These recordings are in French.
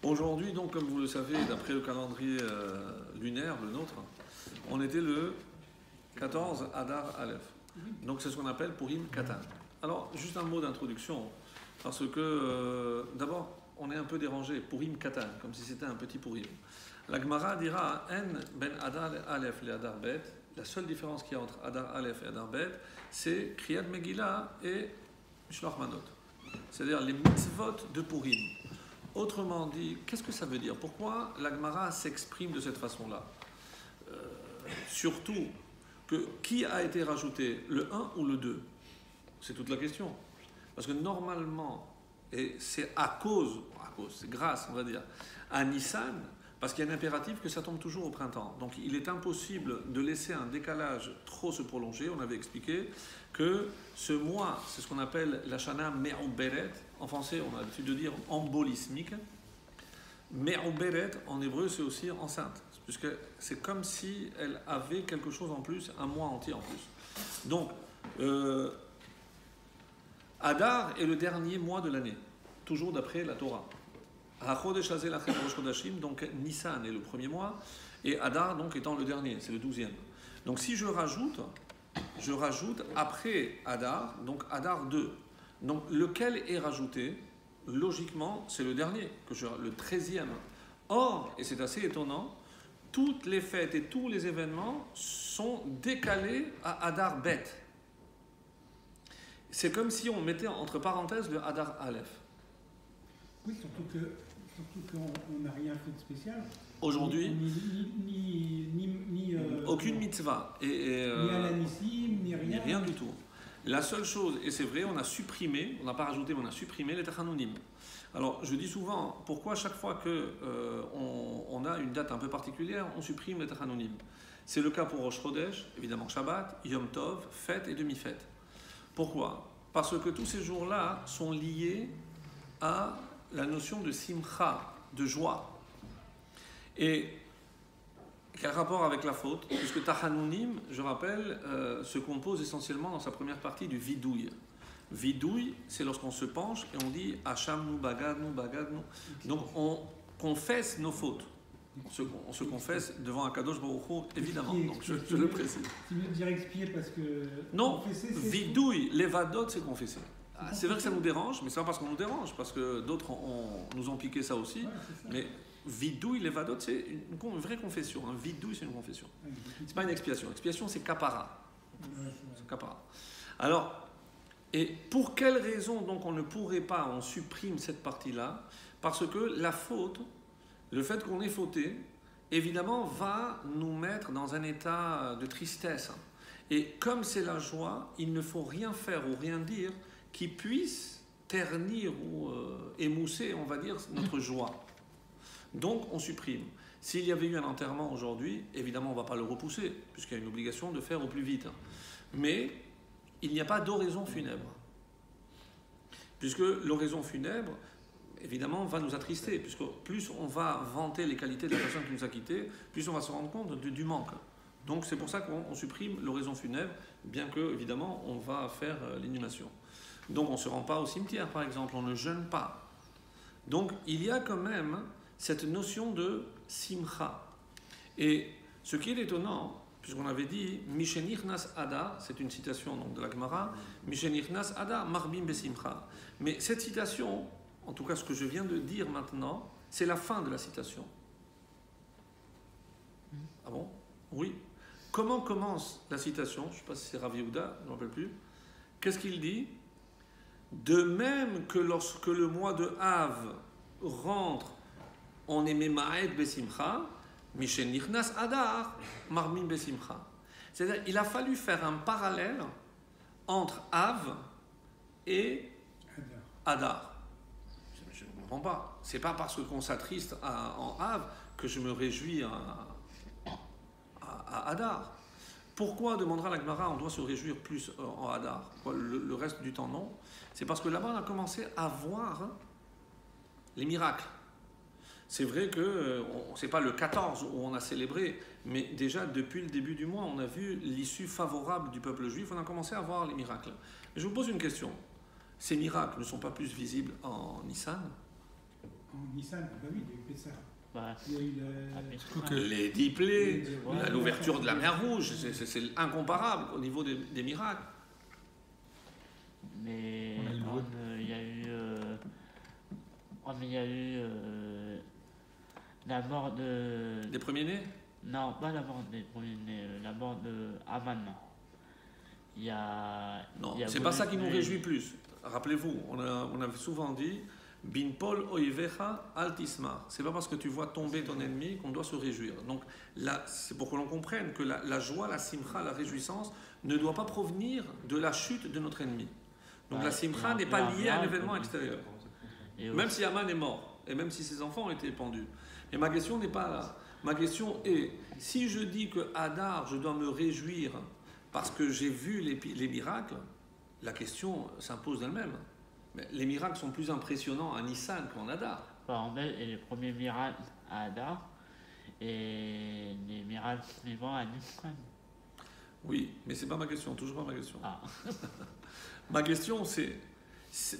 Aujourd'hui, donc, comme vous le savez, d'après le calendrier lunaire, le nôtre, on était le 14 Adar Aleph. Donc, c'est ce qu'on appelle Purim Katan. Alors, juste un mot d'introduction, parce que d'abord, on est un peu dérangé. Purim Katan, comme si c'était un petit Purim. La Gemara dira En ben Adar Aleph et Adar Bet. La seule différence qu'il y a entre Adar Aleph et Adar Bet, c'est Kriyat Megillah et Mishloach Manot. C'est-à-dire les mitzvot de Purim. Autrement dit, qu'est-ce que ça veut dire? Pourquoi la Gemara s'exprime de cette façon-là? Surtout, qui a été rajouté, le 1 ou le 2? C'est toute la question. Parce que normalement, et c'est c'est grâce, on va dire, à Nissan, parce qu'il y a un impératif que ça tombe toujours au printemps. Donc il est impossible de laisser un décalage trop se prolonger. On avait expliqué que ce mois, c'est ce qu'on appelle la Shana Me'uberet. En français, on a l'habitude de dire embolismique. Me'uberet, en hébreu, c'est aussi enceinte. Puisque c'est comme si elle avait quelque chose en plus, un mois entier en plus. Donc, Adar est le dernier mois de l'année, toujours d'après la Torah. Donc Nissan est le premier mois, et Adar donc étant le dernier, c'est le 12e. Donc si je rajoute après Adar, donc Adar 2. Donc lequel est rajouté? Logiquement, c'est le dernier, le 13e. Or, et c'est assez étonnant, toutes les fêtes et tous les événements sont décalés à Adar Bet. C'est comme si on mettait entre parenthèses le Adar Aleph. Oui, surtout qu'on n'a rien fait de spécial. Aujourd'hui, ni aucune mitzvah. Ni Alanissim, ni rien. Rien du tout. La seule chose, et c'est vrai, on n'a pas rajouté, mais on a supprimé les Tachanonim. Alors, je dis souvent, pourquoi chaque fois qu'on a une date un peu particulière, on supprime les Tachanonim? C'est le cas pour Rosh Chodesh, évidemment Shabbat, Yom Tov, fête et demi-fête. Pourquoi? Parce que tous ces jours-là sont liés à la notion de simcha, de joie. Et quel rapport avec la faute? Puisque Tachanonim, je rappelle, se compose essentiellement dans sa première partie du vidouille. Vidouille, c'est lorsqu'on se penche et on dit Hacham bagadnu. Donc on confesse nos fautes. On se confesse devant Akadosh Baruch Hu, évidemment. Donc je le précise. C'est mieux de dire expier parce que. Non, vidouille, levadot, c'est confesser. C'est vrai que ça nous dérange, mais c'est pas parce qu'on nous dérange, parce que d'autres nous ont piqué ça aussi. Ouais, mais vidouille, levadot, c'est une vraie confession. Hein. Vidouille, c'est une confession. C'est pas une expiation. Expiation, c'est kapara. C'est kapara. Alors, et pour quelle raison donc on ne pourrait pas, on supprime cette partie-là? Parce que la faute, le fait qu'on ait fauté, évidemment, va nous mettre dans un état de tristesse. Et comme c'est la joie, il ne faut rien faire ou rien dire qui puisse ternir ou émousser, on va dire, notre joie. Donc, on supprime. S'il y avait eu un enterrement aujourd'hui, évidemment, on ne va pas le repousser, puisqu'il y a une obligation de faire au plus vite. Mais il n'y a pas d'oraison funèbre. Puisque l'oraison funèbre, évidemment, va nous attrister, puisque plus on va vanter les qualités de la personne qui nous a quittés, plus on va se rendre compte du manque. Donc, c'est pour ça qu'on supprime l'oraison funèbre, bien que, évidemment, on va faire l'inhumation. Donc, on ne se rend pas au cimetière, par exemple, on ne jeûne pas. Donc, il y a quand même cette notion de simcha. Et ce qui est étonnant, puisqu'on avait dit Mishenichnas Ada, c'est une citation donc, de la Gemara, Mishenichnas Ada, Marbim Besimcha. Mais cette citation, en tout cas ce que je viens de dire maintenant, c'est la fin de la citation. Ah bon? Oui. Comment commence la citation? Je ne sais pas si c'est Rav Yehuda, je ne me rappelle plus. Qu'est-ce qu'il dit? De même que lorsque le mois de Av rentre, on est Memaed Besimcha, Mishen Nichnas Adar, Marmin Besimcha. C'est-à-dire qu'il a fallu faire un parallèle entre Av et Adar. Je ne comprends pas. Ce n'est pas parce qu'on s'attriste en Av que je me réjouis à Adar. Pourquoi, demandera la Gemara, on doit se réjouir plus en Adar? Le reste du temps, non. C'est parce que là-bas, on a commencé à voir les miracles. C'est vrai que ce n'est pas le 14 où on a célébré, mais déjà depuis le début du mois, on a vu l'issue favorable du peuple juif, on a commencé à voir les miracles. Mais je vous pose une question. Ces miracles ne sont pas plus visibles en Nissan? en Nissan, bah oui, il y a eu Pessah. Bah, Il y a eu Les 10 plaies, Ouais. l'ouverture de la mer Rouge, c'est incomparable au niveau des miracles. mais On a eu le quand, vote. il y a eu, il y a eu la mort de... Des premiers-nés. Non, pas la mort des premiers-nés, la mort de Haman. Il y a... Non, il y a c'est pas voulu ça qui nous tuer- réjouit plus. Rappelez-vous, on avait souvent dit Bin Pol Oivecha Altisma. C'est pas parce que tu vois tomber ton ennemi qu'on doit se réjouir. Donc là, c'est pour que l'on comprenne que la joie, la simcha, la réjouissance ne doit pas provenir de la chute de notre ennemi. Donc Ouais, la et simcha un n'est peu pas un liée à un miracle, événement oui. extérieur. et Même aussi- si Haman est mort, et même si ses enfants ont été pendus. Mais ma question n'est pas là. Ma question est, si je dis que Hadar, je dois me réjouir parce que j'ai vu les miracles, la question s'impose d'elle-même. Mais les miracles sont plus impressionnants à Nissan qu'en Hadar. Par exemple, et les premiers miracles à Hadar et les miracles suivants à Nissan. Oui, mais c'est pas ma question, toujours pas ma question. Ah, Ma question, c'est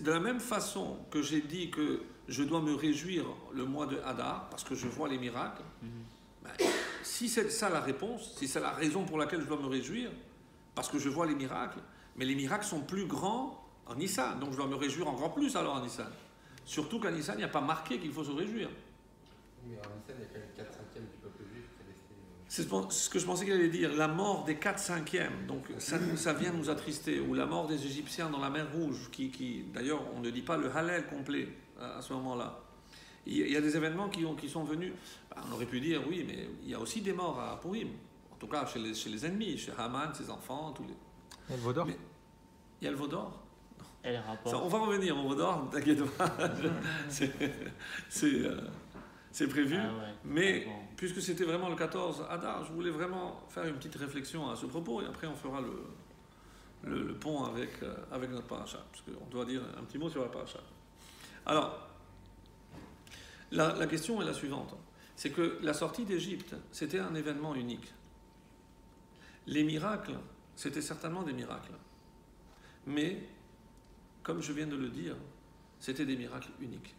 de la même façon que j'ai dit que je dois me réjouir le mois de Hadar parce que je vois les miracles, ben, si c'est ça la réponse, si c'est la raison pour laquelle je dois me réjouir, parce que je vois les miracles, mais les miracles sont plus grands en Nissan, donc je dois me réjouir encore plus alors en Nissan. Surtout qu'en Nissan, il n'y a pas marqué qu'il faut se réjouir. Mais en Nissan, il y a quand même 4/5 du peuple juif qui est resté. C'est ce que je pensais qu'il allait dire, la mort des 4/5, donc ça vient nous attrister, ou la mort des Égyptiens dans la mer Rouge, qui d'ailleurs on ne dit pas le Hallel complet à ce moment-là. Il y a des événements qui sont venus, on aurait pu dire oui, mais il y a aussi des morts à Purim, en tout cas chez les ennemis, chez Haman, ses enfants, tous les... Et le Vaudor Mais- Il y a le veau d'or. et le Ça, rapport. on va revenir au veau d'or, ne t'inquiète pas, c'est prévu. Ah ouais. Mais Bon. puisque c'était vraiment le 14 Hadar, je voulais vraiment faire une petite réflexion à ce propos et après on fera le pont avec notre paracha, parce qu'on doit dire un petit mot sur la paracha. Alors, la question est la suivante, c'est que la sortie d'Égypte, c'était un événement unique. Les miracles, c'était certainement des miracles. Mais, comme je viens de le dire, c'était des miracles uniques.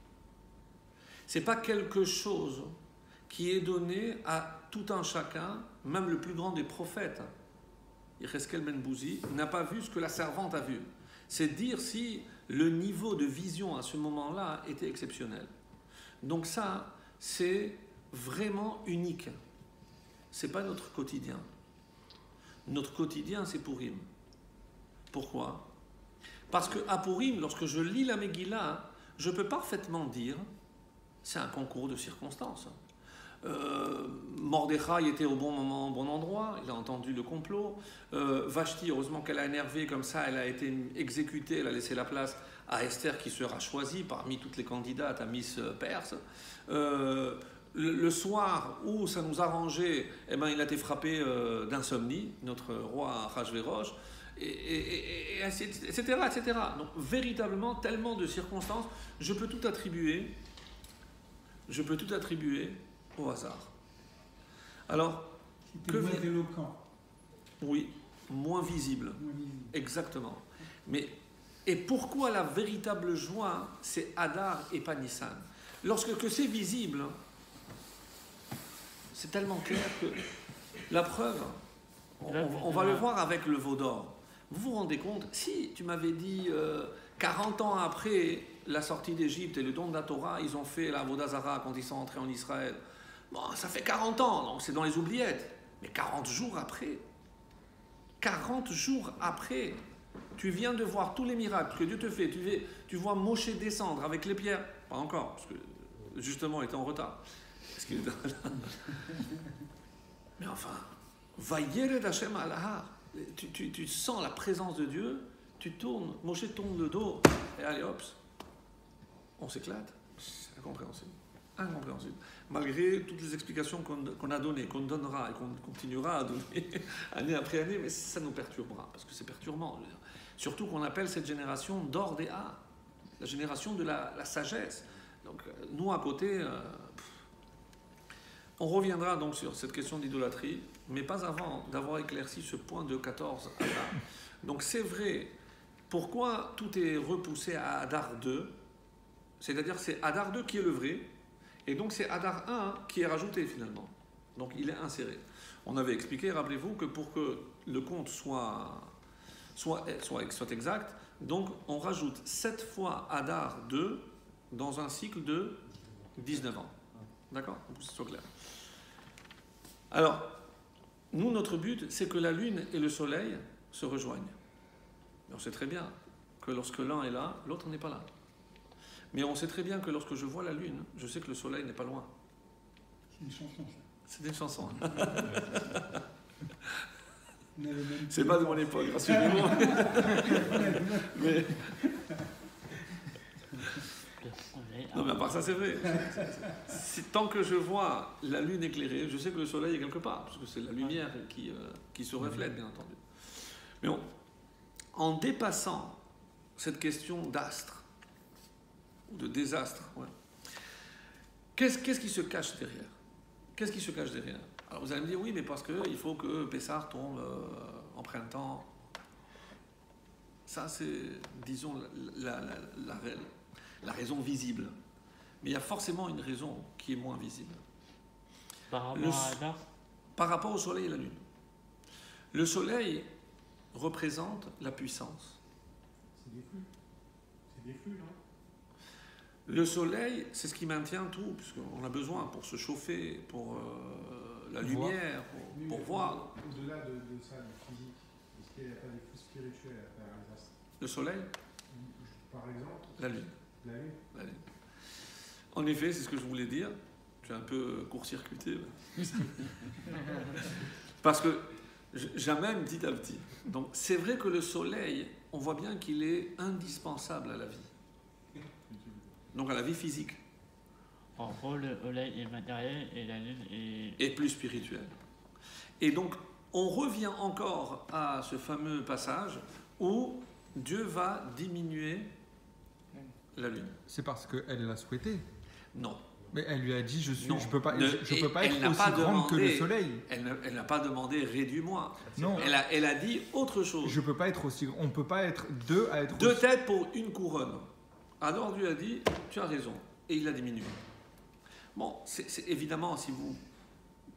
C'est pas quelque chose qui est donné à tout un chacun, même le plus grand des prophètes. Yecheskel ben Bouzi n'a pas vu ce que la servante a vu. C'est dire si le niveau de vision à ce moment-là était exceptionnel. Donc ça, c'est vraiment unique. C'est pas notre quotidien. Notre quotidien, c'est Purim. Pourquoi ? Parce qu'à Purim, lorsque je lis la Megillah, je peux parfaitement dire c'est un concours de circonstances. Mordechai était au bon moment, au bon endroit, il a entendu le complot. Vashti, heureusement qu'elle a énervé, comme ça elle a été exécutée, elle a laissé la place à Esther qui sera choisie parmi toutes les candidates à Miss Perse. Le soir où ça nous arrangeait, eh ben, il a été frappé d'insomnie, notre roi Achashvérosh, etc., etc. Donc véritablement, tellement de circonstances, je peux tout attribuer au hasard. Alors, C'était moins éloquent, oui, moins visible, moins visible. exactement. Mais, et pourquoi la véritable joie, c'est Hadar et pas Nissan ? Lorsque que c'est visible, c'est tellement clair que la preuve, on va le voir avec le veau d'or. Vous vous rendez compte, si tu m'avais dit 40 ans après la sortie d'Égypte et le don de la Torah, ils ont fait la Avodah Zarah quand ils sont entrés en Israël. Bon, ça fait 40 ans, donc c'est dans les oubliettes. Mais 40 jours après, tu viens de voir tous les miracles que Dieu te fait. Tu vois Moshe descendre avec les pierres. Pas encore, parce que justement, il était en retard. Parce qu'il était là. Mais enfin, Vayered Hashem al Har. Tu sens la présence de Dieu, tu tournes, Moshe tourne le dos, et allez hop, on s'éclate. C'est incompréhensible. Incompréhensible. Malgré toutes les explications qu'on a données, qu'on donnera et qu'on continuera à donner année après année, mais ça nous perturbera, parce que c'est perturbant. Je veux dire. Surtout qu'on appelle cette génération d'or des A, la génération de la sagesse. Donc nous à côté, on reviendra donc sur cette question d'idolâtrie, mais pas avant d'avoir éclairci ce point de 14 Hadar. Donc c'est vrai, pourquoi tout est repoussé à Hadar 2 ? C'est-à-dire c'est Hadar 2 qui est le vrai, et donc c'est Hadar 1 qui est rajouté finalement. Donc il est inséré. On avait expliqué, rappelez-vous, que pour que le compte soit exact, donc on rajoute 7 fois Hadar 2 dans un cycle de 19 ans. D'accord? Pour que ce soit clair. Alors, nous, notre but, c'est que la Lune et le Soleil se rejoignent. Mais on sait très bien que lorsque l'un est là, l'autre n'est pas là. Mais on sait très bien que lorsque je vois la Lune, je sais que le Soleil n'est pas loin. C'est une chanson, ça. C'est une chanson. On avait même- C'est pas de mon époque, rassurez-moi. Mais... Non, mais à part ça, c'est vrai. Tant que je vois la Lune éclairée, je sais que le Soleil est quelque part, parce que c'est la lumière qui se reflète, bien entendu. Mais en dépassant cette question d'astre, ou de désastre, ouais, qu'est-ce qui se cache derrière? Qu'est-ce qui se cache derrière? Alors vous allez me dire, oui, mais parce qu'il faut que Pessah tombe en printemps. Ça, c'est, disons, la raison visible. Mais il y a forcément une raison qui est moins visible. Par rapport à Hadar, Par rapport au Soleil et la Lune. Le Soleil représente la puissance. C'est des flux. C'est des flux, non? Le Soleil, c'est ce qui maintient tout, puisqu'on a besoin pour se chauffer, pour la lumière, pour voir. Au-delà de ça, du physique, est-ce qu'il n'y a pas des flux spirituels à travers les astres? Le Soleil, Par exemple, la Lune. la Lune. La Lune. En effet, c'est ce que je voulais dire. J'ai un peu court-circuité. Parce que j'amène petit à petit. Donc c'est vrai que le Soleil, on voit bien qu'il est indispensable à la vie. Donc à la vie physique. en gros, le Soleil est matériel et la Lune est... Et plus spirituel. Et donc on revient encore à ce fameux passage où Dieu va diminuer la Lune. C'est parce qu'elle l'a souhaité. Non. Mais elle lui a dit Non. je peux pas Ne- être elle n'a aussi pas grande que le demandé- soleil. Elle n'a pas demandé réduis-moi. Non. Elle a dit autre chose. Je peux pas être aussi on peut pas être deux à être Deux aussi... têtes pour une couronne. Alors Dieu a dit, tu as raison. Et il l'a diminué. Bon, c'est évidemment, si vous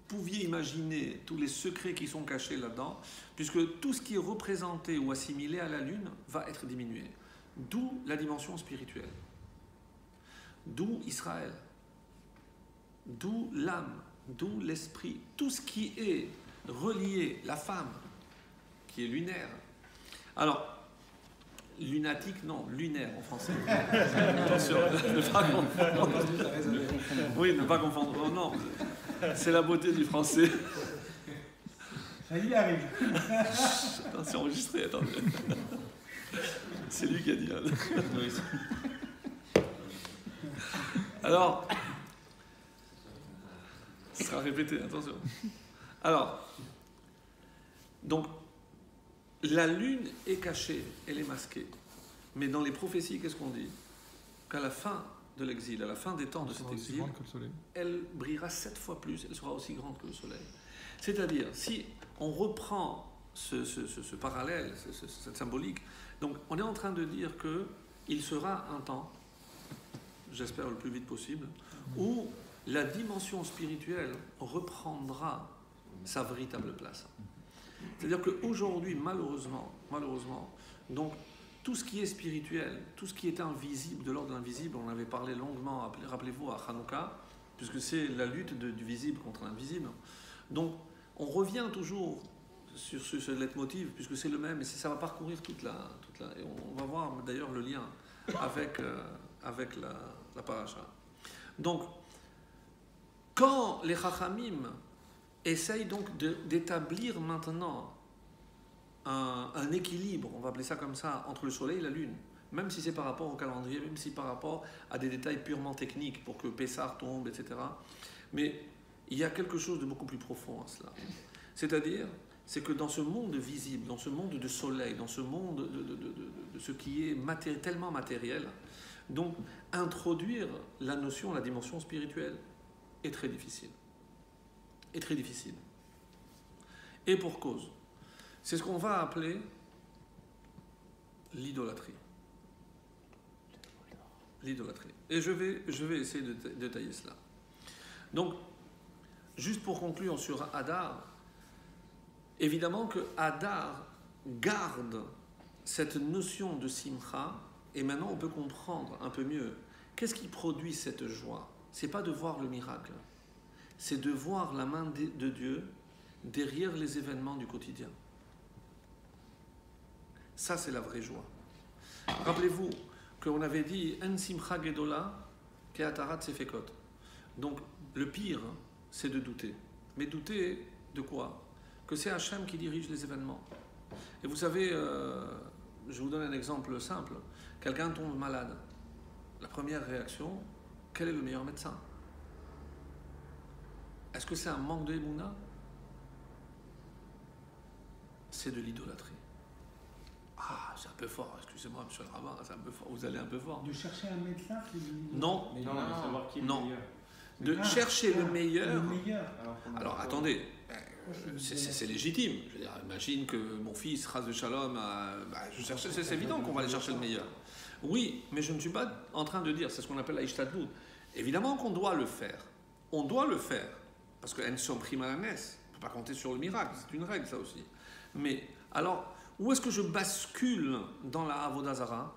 pouviez imaginer tous les secrets qui sont cachés là-dedans, puisque tout ce qui est représenté ou assimilé à la Lune va être diminué. D'où la dimension spirituelle. D'où Israël. D'où l'âme. D'où l'esprit. Tout ce qui est relié, la femme, qui est lunaire. Alors, lunatique, non, lunaire en français. Attention, ne pas confondre. Oui, ne pas confondre. Oh, non, c'est la beauté du français. Ça y arrive. Attends, c'est enregistré, attendez. C'est lui qui a dit. Alors, ça sera répété, attention. Alors, donc, la lune est cachée, elle est masquée. Mais dans les prophéties, qu'est-ce qu'on dit? Qu'à la fin de l'exil, à la fin des temps de Elle cet sera aussi exil, grande que le soleil. elle brillera 7 fois plus, elle sera aussi grande que le soleil. C'est-à-dire, si on reprend ce parallèle, cette symbolique, donc on est en train de dire qu'il sera un temps, j'espère le plus vite possible, où la dimension spirituelle reprendra sa véritable place. C'est-à-dire qu'aujourd'hui, malheureusement, donc tout ce qui est spirituel, tout ce qui est invisible, de l'ordre de l'invisible, on avait parlé longuement, rappelez-vous, à Hanouka, puisque c'est la lutte du visible contre l'invisible. Donc, on revient toujours sur ce leitmotiv, puisque c'est le même, et ça va parcourir toute la et on va voir d'ailleurs le lien avec la paracha. Donc, quand les Chachamim essayent donc d'établir maintenant un équilibre, on va appeler ça comme ça, entre le soleil et la lune, même si c'est par rapport au calendrier, même si par rapport à des détails purement techniques pour que Pessah tombe, etc. Mais il y a quelque chose de beaucoup plus profond à cela. C'est-à-dire, c'est que dans ce monde visible, dans ce monde de soleil, dans ce monde de ce qui est tellement matériel, donc introduire la notion, la dimension spirituelle est très difficile. Est très difficile. Et pour cause. C'est ce qu'on va appeler l'idolâtrie. L'idolâtrie. Et je vais essayer de détailler cela. Donc, juste pour conclure sur Hadar, évidemment que Hadar garde cette notion de simcha, et maintenant on peut comprendre un peu mieux qu'est-ce qui produit cette joie. C'est pas de voir le miracle, c'est de voir la main de Dieu derrière les événements du quotidien. Ça, c'est la vraie joie. Rappelez-vous qu'on avait dit En simcha gedola ke'atarat sefekot. Donc, le pire, c'est de douter. Mais douter de quoi? Que c'est Hachem qui dirige les événements. Et vous savez, je vous donne un exemple simple. Quelqu'un tombe malade. La première réaction, quel est le meilleur médecin? Est-ce que c'est un manque de émouna? C'est de l'idolâtrie. Ah, c'est un peu fort, excusez-moi, monsieur le rabbin, c'est un peu fort, vous allez un peu fort. De chercher un médecin, c'est de... Non, Mais non, de savoir qui est le non. meilleur. De chercher le meilleur. Le meilleur. Alors attendez, c'est légitime. Je veux dire, imagine que mon fils, Ras de Shalom, c'est évident qu'on va aller chercher le meilleur. Oui, mais je ne suis pas en train de dire, c'est ce qu'on appelle la ishtadlut. Évidemment qu'on doit le faire. On doit le faire. Parce que en somme prima la messe. On ne peut pas compter sur le miracle, c'est une règle ça aussi. Mais alors, où est-ce que je bascule dans la Avodah Zara?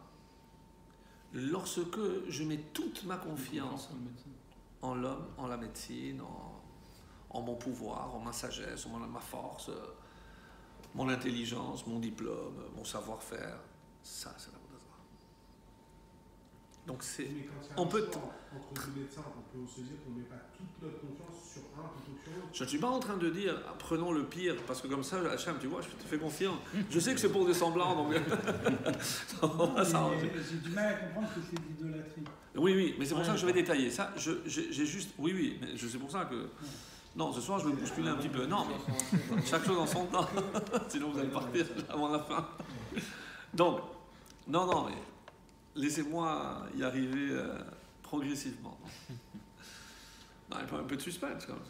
Lorsque je mets toute ma confiance en l'homme, en la médecine, en mon pouvoir, en ma sagesse, en ma force, mon intelligence, mon diplôme, mon savoir-faire. Ça, c'est la Avodah Zara. Donc c'est... Mais quand il y a on un peut choix entre deux médecins, on peut se dire qu'on ne met pas toute notre confiance sur un plutôt que sur l'autre. Je ne suis pas en train de dire prenons le pire, parce que comme ça, Hachem, tu vois, je te fais confiance. Je sais que c'est pour des semblants, donc on va s'arranger. J'ai du mal à comprendre que c'est de l'idolâtrie. Oui, mais c'est pour ça que je vais détailler. Ça, j'ai juste... Oui, mais c'est pour ça que... Non, ce soir, je vais bousculer un petit peu. Non, mais chaque chose en son temps. Sinon, vous allez partir avant la fin. Donc, non, mais laissez-moi y arriver progressivement. Non, un peu de suspense, quand même.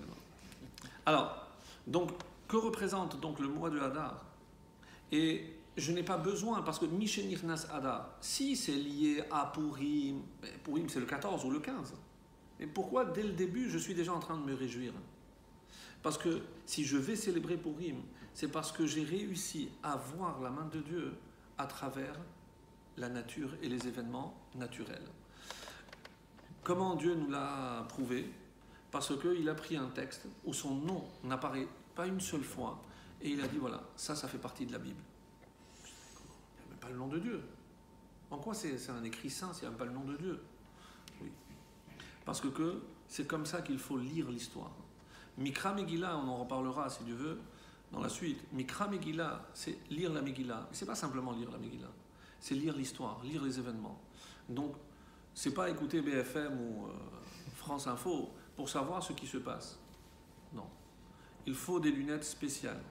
Alors, donc, que représente donc le mois de Hadar? Et je n'ai pas besoin, parce que Mishenirnas Hadar, si c'est lié à Purim, Purim c'est le 14 ou le 15. Et pourquoi dès le début je suis déjà en train de me réjouir? Parce que si je vais célébrer Purim, c'est parce que j'ai réussi à voir la main de Dieu à travers la nature et les événements naturels. Comment Dieu nous l'a prouvé? Parce qu'il a pris un texte où son nom n'apparaît pas une seule fois et il a dit voilà, ça fait partie de la Bible. Il n'y a même pas le nom de Dieu. En quoi c'est un écrit saint s'il n'y a même pas le nom de Dieu? Oui. Parce que c'est comme ça qu'il faut lire l'histoire. Mikra Megillah, on en reparlera si Dieu veut dans la suite. Mikra Megillah, c'est lire la Megillah. C'est pas simplement lire la Megillah, c'est lire l'histoire, lire les événements. Donc, c'est pas écouter BFM ou France Info pour savoir ce qui se passe. Non. Il faut des lunettes spéciales.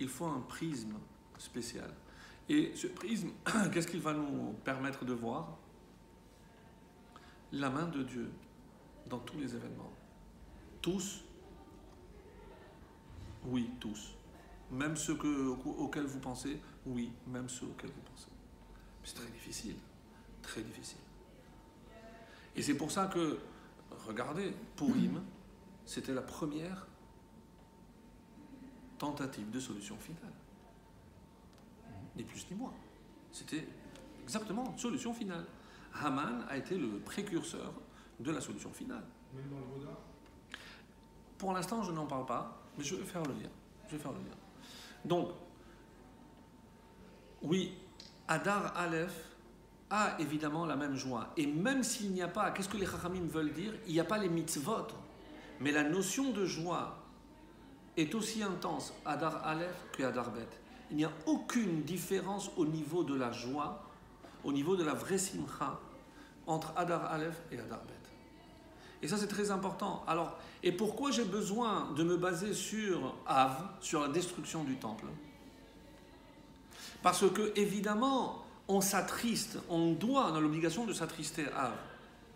Il faut un prisme spécial. Et ce prisme, qu'est-ce qu'il va nous permettre de voir? La main de Dieu dans tous les événements. Tous? Oui, tous. Même ceux auxquels vous pensez? Oui, même ceux auxquels vous pensez. C'est très difficile. Très difficile. Et c'est pour ça que, regardez, Purim, c'était la première tentative de solution finale. Ni plus ni moins. C'était exactement solution finale. Haman a été le précurseur de la solution finale. Même dans le Voda. Pour l'instant, je n'en parle pas, mais je vais faire le lien. Donc, oui, Hadar Aleph a évidemment la même joie. Et même s'il n'y a pas, qu'est-ce que les Chachamim veulent dire? Il n'y a pas les mitzvot. Mais la notion de joie est aussi intense Hadar Aleph que Hadar Bet. Il n'y a aucune différence au niveau de la joie, au niveau de la vraie simcha, entre Hadar Aleph et Hadar Bet. Et ça, c'est très important. Alors, et pourquoi j'ai besoin de me baser sur Av, sur la destruction du temple? Parce que, évidemment, on s'attriste, on a l'obligation de s'attrister Av,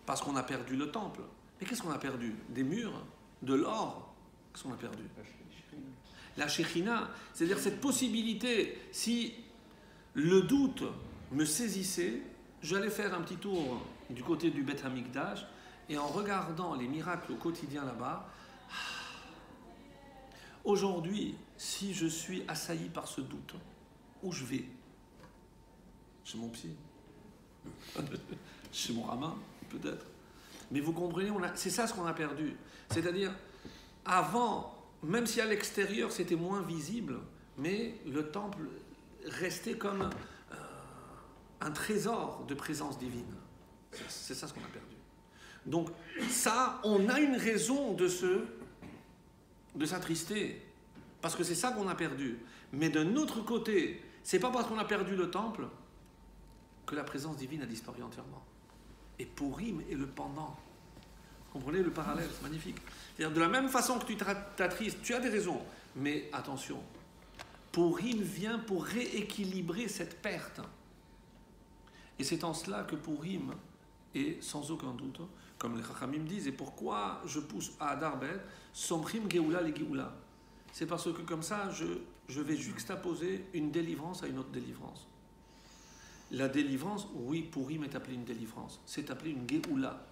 parce qu'on a perdu le temple. Mais qu'est-ce qu'on a perdu? Des murs, de l'or. Qu'est-ce qu'on a perdu? La Shekhinah, c'est-à-dire cette possibilité, si le doute me saisissait, j'allais faire un petit tour du côté du Beth Hamikdash, et en regardant les miracles au quotidien là-bas, aujourd'hui, si je suis assailli par ce doute, où je vais? Chez mon psy, chez mon rabbin, peut-être. Mais vous comprenez, c'est ça ce qu'on a perdu. C'est-à-dire, avant, même si à l'extérieur c'était moins visible, mais le temple restait comme un trésor de présence divine. C'est ça ce qu'on a perdu. Donc ça, on a une raison de s'attrister, parce que c'est ça qu'on a perdu. Mais d'un autre côté, c'est pas parce qu'on a perdu le temple que la présence divine a disparu entièrement. Et Purim est le pendant. Vous comprenez le parallèle? C'est magnifique. C'est-à-dire, de la même façon que tu t'attristes, tu as des raisons, mais attention, Purim vient pour rééquilibrer cette perte. Et c'est en cela que Purim est sans aucun doute, comme les Chachamim disent, et pourquoi je pousse à Adar Bet, Somchim Geoula le Geoula. C'est parce que comme ça, je vais juxtaposer une délivrance à une autre délivrance. La délivrance, oui, Purim est appelée une délivrance, c'est appelé une Geoula.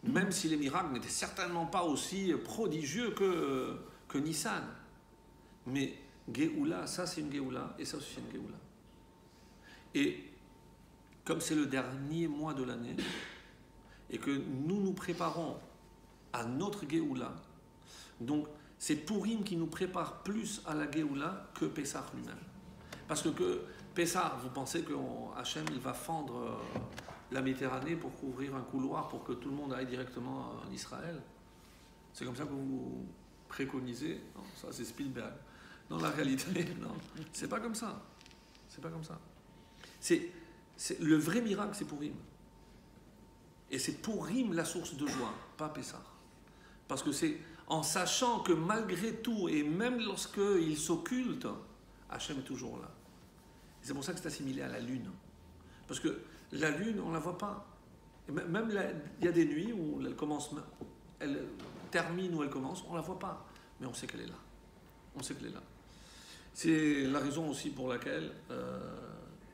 Même si les miracles n'étaient certainement pas aussi prodigieux que Nissan. Mais Geoula, ça c'est une Geoula, et ça aussi c'est une Geoula. Et comme c'est le dernier mois de l'année, et que nous nous préparons à notre Geoula, donc c'est Purim qui nous prépare plus à la Geoula que Pessah lui-même. Parce que Pessah, vous pensez que Hachem il va fendre la Méditerranée pour couvrir un couloir pour que tout le monde aille directement en Israël? C'est comme ça que vous préconisez? Non, ça c'est Spielberg. Dans la réalité, non, c'est pas comme ça. C'est pas comme ça. Le vrai miracle, c'est Purim. Et c'est Purim la source de joie, pas Pessah. Parce que c'est en sachant que malgré tout, et même lorsqu'il s'occulte, Hachem est toujours là. C'est pour ça que c'est assimilé à la lune. Parce que la lune, on ne la voit pas. Et même il y a des nuits où elle termine où elle commence, on ne la voit pas. Mais on sait qu'elle est là. On sait qu'elle est là. C'est la raison aussi pour laquelle,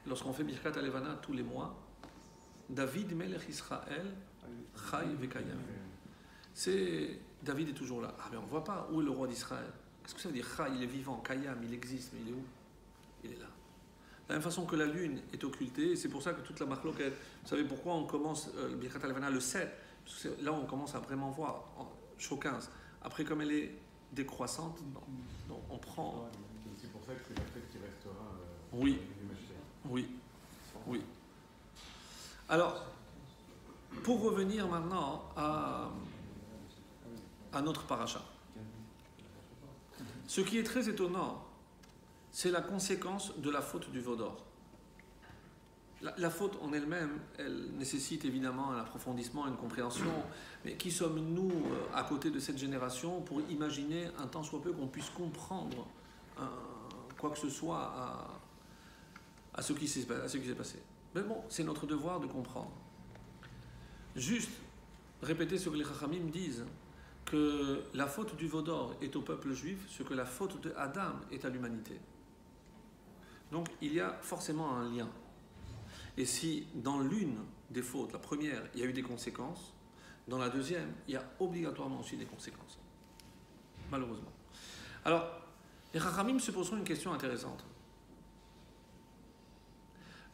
lorsqu'on fait Birkat Alevana tous les mois, David Melech Israël, Chai Vekayam. David est toujours là. Ah mais on ne voit pas. Où est le roi d'Israël? Qu'est-ce que ça veut dire? Chai, il est vivant. Kayam, il existe. Mais il est où? Il est là. De la même façon que la lune est occultée, et c'est pour ça que toute la marloquette, vous savez pourquoi on commence Birkat Alevana le 7? Parce que là on commence à vraiment voir, chaud 15. Après, comme elle est décroissante, non, on prend. C'est pour ça que c'est la fête qui restera. Oui. Oui. Oui. Alors, pour revenir maintenant à notre paracha. Ce qui est très étonnant, c'est la conséquence de la faute du veau d'or. La faute en elle-même, elle nécessite évidemment un approfondissement, une compréhension, mais qui sommes-nous à côté de cette génération pour imaginer un tant soit peu qu'on puisse comprendre quoi que ce soit à ce qui s'est passé. Mais bon, c'est notre devoir de comprendre. Juste répéter ce que les Chachamim disent, que la faute du veau d'or est au peuple juif, ce que la faute de Adam est à l'humanité. Donc il y a forcément un lien. Et si dans l'une des fautes, la première, il y a eu des conséquences, dans la deuxième, il y a obligatoirement aussi des conséquences. Malheureusement. Alors, les Chachamim se poseront une question intéressante.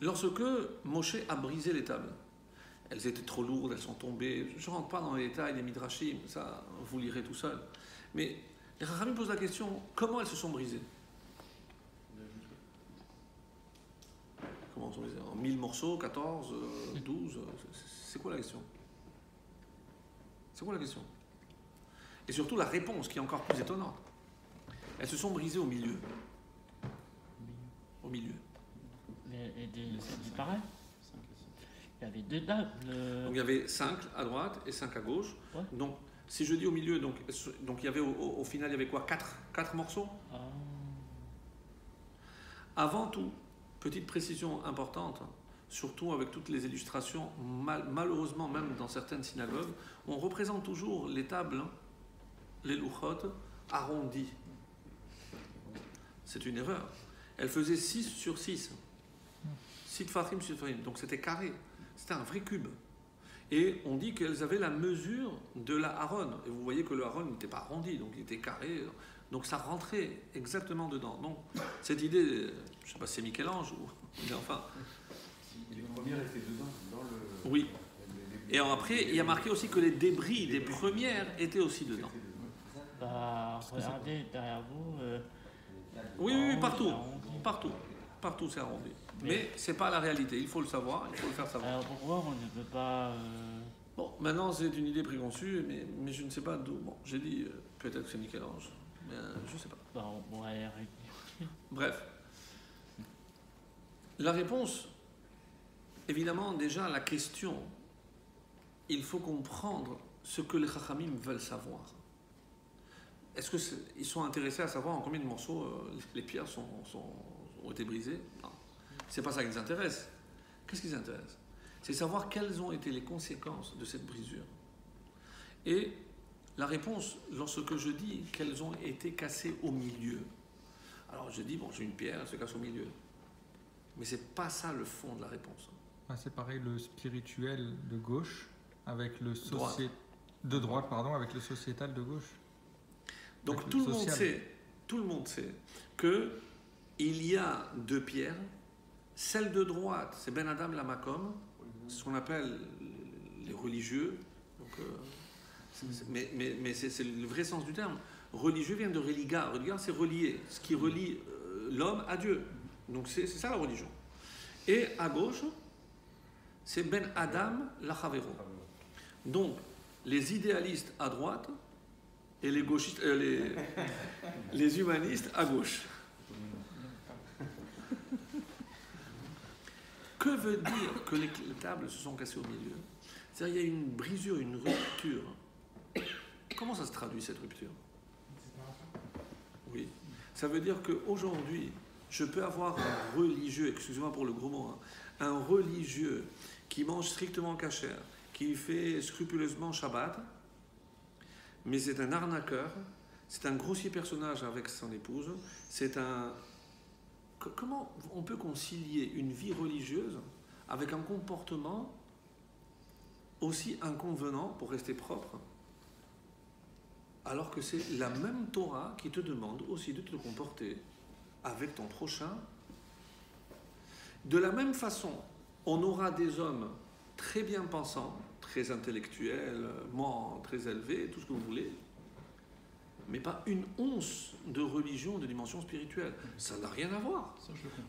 Lorsque Moshe a brisé les tables, elles étaient trop lourdes, elles sont tombées. Je ne rentre pas dans les détails des midrashim, ça vous lirez tout seul. Mais les Chachamim posent la question, comment elles se sont brisées? Comment elles sont brisées? En 1000 morceaux, 14, 12, c'est quoi la question? C'est quoi la question? Et surtout la réponse qui est encore plus étonnante. Elles se sont brisées au milieu. Au milieu. C'est pareil. Il y avait deux tables. Donc il y avait 5 à droite et 5 à gauche. Ouais. Donc si je dis au milieu, donc il y avait au final il y avait quoi? 4 morceaux. Ah. Avant tout, petite précision importante, surtout avec toutes les illustrations, malheureusement même dans certaines synagogues, on représente toujours les tables, les louchot, arrondies. C'est une erreur. Elle faisait 6 sur 6. 6 tfachim sur tfachim. Donc c'était carré. C'était un vrai cube. Et on dit qu'elles avaient la mesure de la Aaron. Et vous voyez que le Aaron n'était pas arrondi, donc il était carré. Donc ça rentrait exactement dedans. Donc cette idée, je ne sais pas si c'est Michel-Ange ou... Mais enfin... Les premières étaient dedans, dans le... Oui. Et après, il y a marqué aussi que les débris des premières étaient aussi dedans. Bah, regardez derrière vous. Oui, oui, en partout. haut, c'est arrondi. Partout. Partout, c'est arrondi. Mais ce n'est pas la réalité. Il faut le savoir, il faut le faire savoir. Alors pourquoi on ne peut pas. Bon, maintenant, c'est une idée préconçue, mais je ne sais pas d'où. Bon, j'ai dit peut-être que c'est Michel-Ange, mais je ne sais pas. Bah, on pourrait rectifier. Bref. La réponse, évidemment, déjà, la question, il faut comprendre ce que les Chachamim veulent savoir. Est-ce qu'ils sont intéressés à savoir en combien de morceaux les pierres ont été brisées? Non. C'est pas ça qui les intéresse. Qu'est-ce qui les intéresse? C'est savoir quelles ont été les conséquences de cette brisure. Et la réponse, lorsque je dis qu'elles ont été cassées au milieu, alors je dis, bon, j'ai une pierre, elle se casse au milieu. Mais c'est pas ça le fond de la réponse. Ah, c'est pareil, le spirituel de gauche avec le Droite. de droite, pardon, avec le sociétal de gauche. Donc Avec tout le le monde sait que il y a deux pierres. Celle de droite, c'est Ben Adam Lamakom, ce qu'on appelle les religieux. Donc, mais c'est le vrai sens du terme. Religieux vient de religa. Religa, c'est relier, ce qui relie l'homme à Dieu. Donc c'est ça la religion. Et à gauche, c'est Ben Adam Lachavero. Donc les idéalistes à droite et les gauchistes, les humanistes à gauche. Que veut dire que les tables se sont cassées au milieu? C'est-à-dire qu'il y a une brisure, une rupture. Comment ça se traduit cette rupture? Oui. Ça veut dire qu'aujourd'hui, je peux avoir un religieux, excusez-moi pour le gros mot, un religieux qui mange strictement kasher, qui fait scrupuleusement Shabbat, mais c'est un arnaqueur, c'est un grossier personnage avec son épouse, c'est un... Comment on peut concilier une vie religieuse avec un comportement aussi inconvenant pour rester propre, alors que c'est la même Torah qui te demande aussi de te comporter avec ton prochain? De la même façon, on aura des hommes très bien pensants, très intellectuels, très élevés, tout ce que vous voulez, mais pas une once de religion de dimension spirituelle. Ça n'a rien à voir.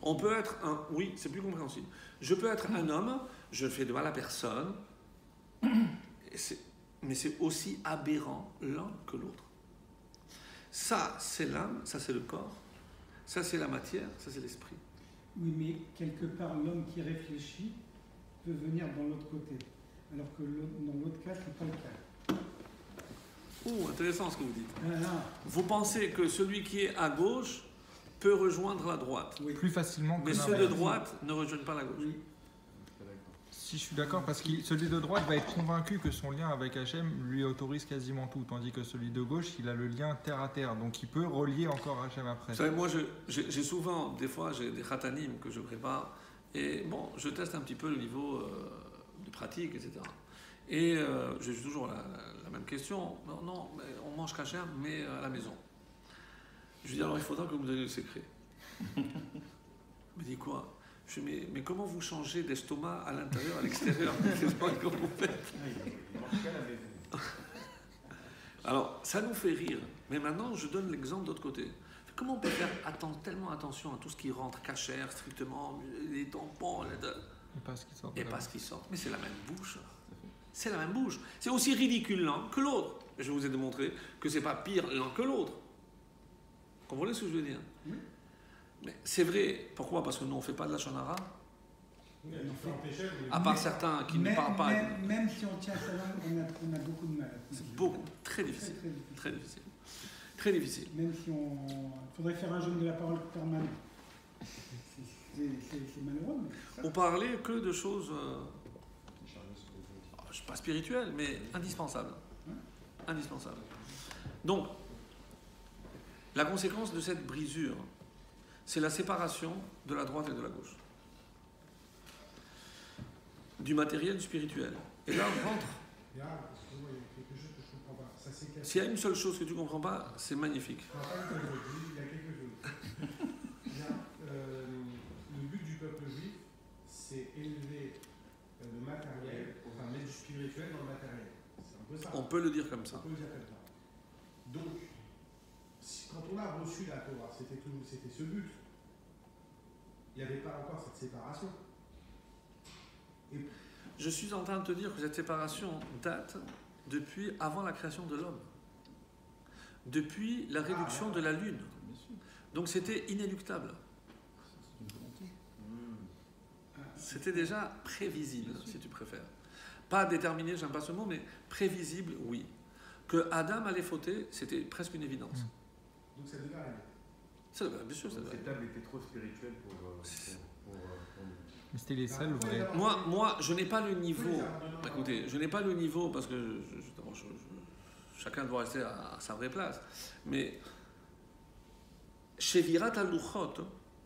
On peut être un... Oui, c'est plus compréhensible. Je peux être un homme, je ne fais de mal à personne, mais c'est aussi aberrant l'un que l'autre. Ça, c'est l'âme, ça, c'est le corps, ça, c'est la matière, ça, c'est l'esprit. Oui, mais quelque part, l'homme qui réfléchit peut venir dans l'autre côté. Alors que dans l'autre cas, ce n'est pas le cas. Oh, intéressant ce que vous dites. Voilà. Vous pensez que celui qui est à gauche peut rejoindre la droite, Oui. Plus facilement que mais ceux de l'inverse. droite ne rejoignent pas la gauche. Oui. Si je suis d'accord, parce que celui de droite va être convaincu que son lien avec Hachem lui autorise quasiment tout, tandis que celui de gauche, il a le lien terre à terre, donc il peut relier encore Hachem après. Vous savez, moi, j'ai souvent, des fois, j'ai des khatanim que je prépare, et bon, je teste un petit peu le niveau de pratique, etc. Et j'ai toujours la même question. Non, mais on mange kasher, mais à la maison. Je lui dis, alors il faudra que vous me donniez le secret. Il me dit quoi? Je dis, mais comment vous changez d'estomac à l'intérieur, à l'extérieur? Comment vous faites? Alors, ça nous fait rire. Mais maintenant, je donne l'exemple d'autre côté. Comment on peut faire tellement attention à tout ce qui rentre cachère, strictement, les tampons, Et pas ce qui sort. et pas ce qui sort? Mais c'est la même bouche. C'est la même bouche. C'est aussi ridicule l'un que l'autre. Je vous ai démontré que c'est pas pire l'un que l'autre. Vous comprenez ce que je veux dire? Oui. Mais c'est vrai. Pourquoi? Parce que nous, on ne fait pas de la shonara. Il y a différents pécheurs, mais À part certains qui ne parlent pas. Même si on tient sa langue, on a beaucoup de mal. C'est beaucoup. Très difficile. Très difficile. Très difficile. Très difficile. Même si il faudrait faire un jeûne de la parole permanent. C'est malheureux, mais c'est ça. On parlait que de choses, pas spirituelles, mais indispensables. Indispensables. Donc, la conséquence de cette brisure, c'est la séparation de la droite et de la gauche. Du matériel, du spirituel. Et là, on rentre. Là, excuse-moi, il y a quelque chose que je ne comprends pas. Ça s'est cassé. S'il y a une seule chose que tu ne comprends pas, c'est magnifique. Enfin, pas une seule chose, il y a quelque chose. Il y a, le but du peuple juif, c'est élever le matériel, enfin mettre du spirituel dans le matériel. C'est un peu ça. On peut le dire comme ça. On peut le dire comme ça. Donc, quand on a reçu la Torah, c'était ce but. Il n'y avait pas encore cette séparation. Et Je suis en train de te dire que cette séparation date depuis avant la création de l'homme. Depuis la réduction de la lune. Donc c'était inéluctable. C'était déjà prévisible, si tu préfères. Pas déterminé, j'aime pas ce mot, mais prévisible, oui. Que Adam allait fauter, c'était presque une évidence. donc ça devait arriver. Ça, bien sûr, ça devait Cette arriver. table était trop spirituelle pour Mais c'était les seuls vrais. Moi, je n'ai pas le niveau. Écoutez, je n'ai pas le niveau parce que chacun doit rester à sa vraie place. Mais chez Virat al-Luchot,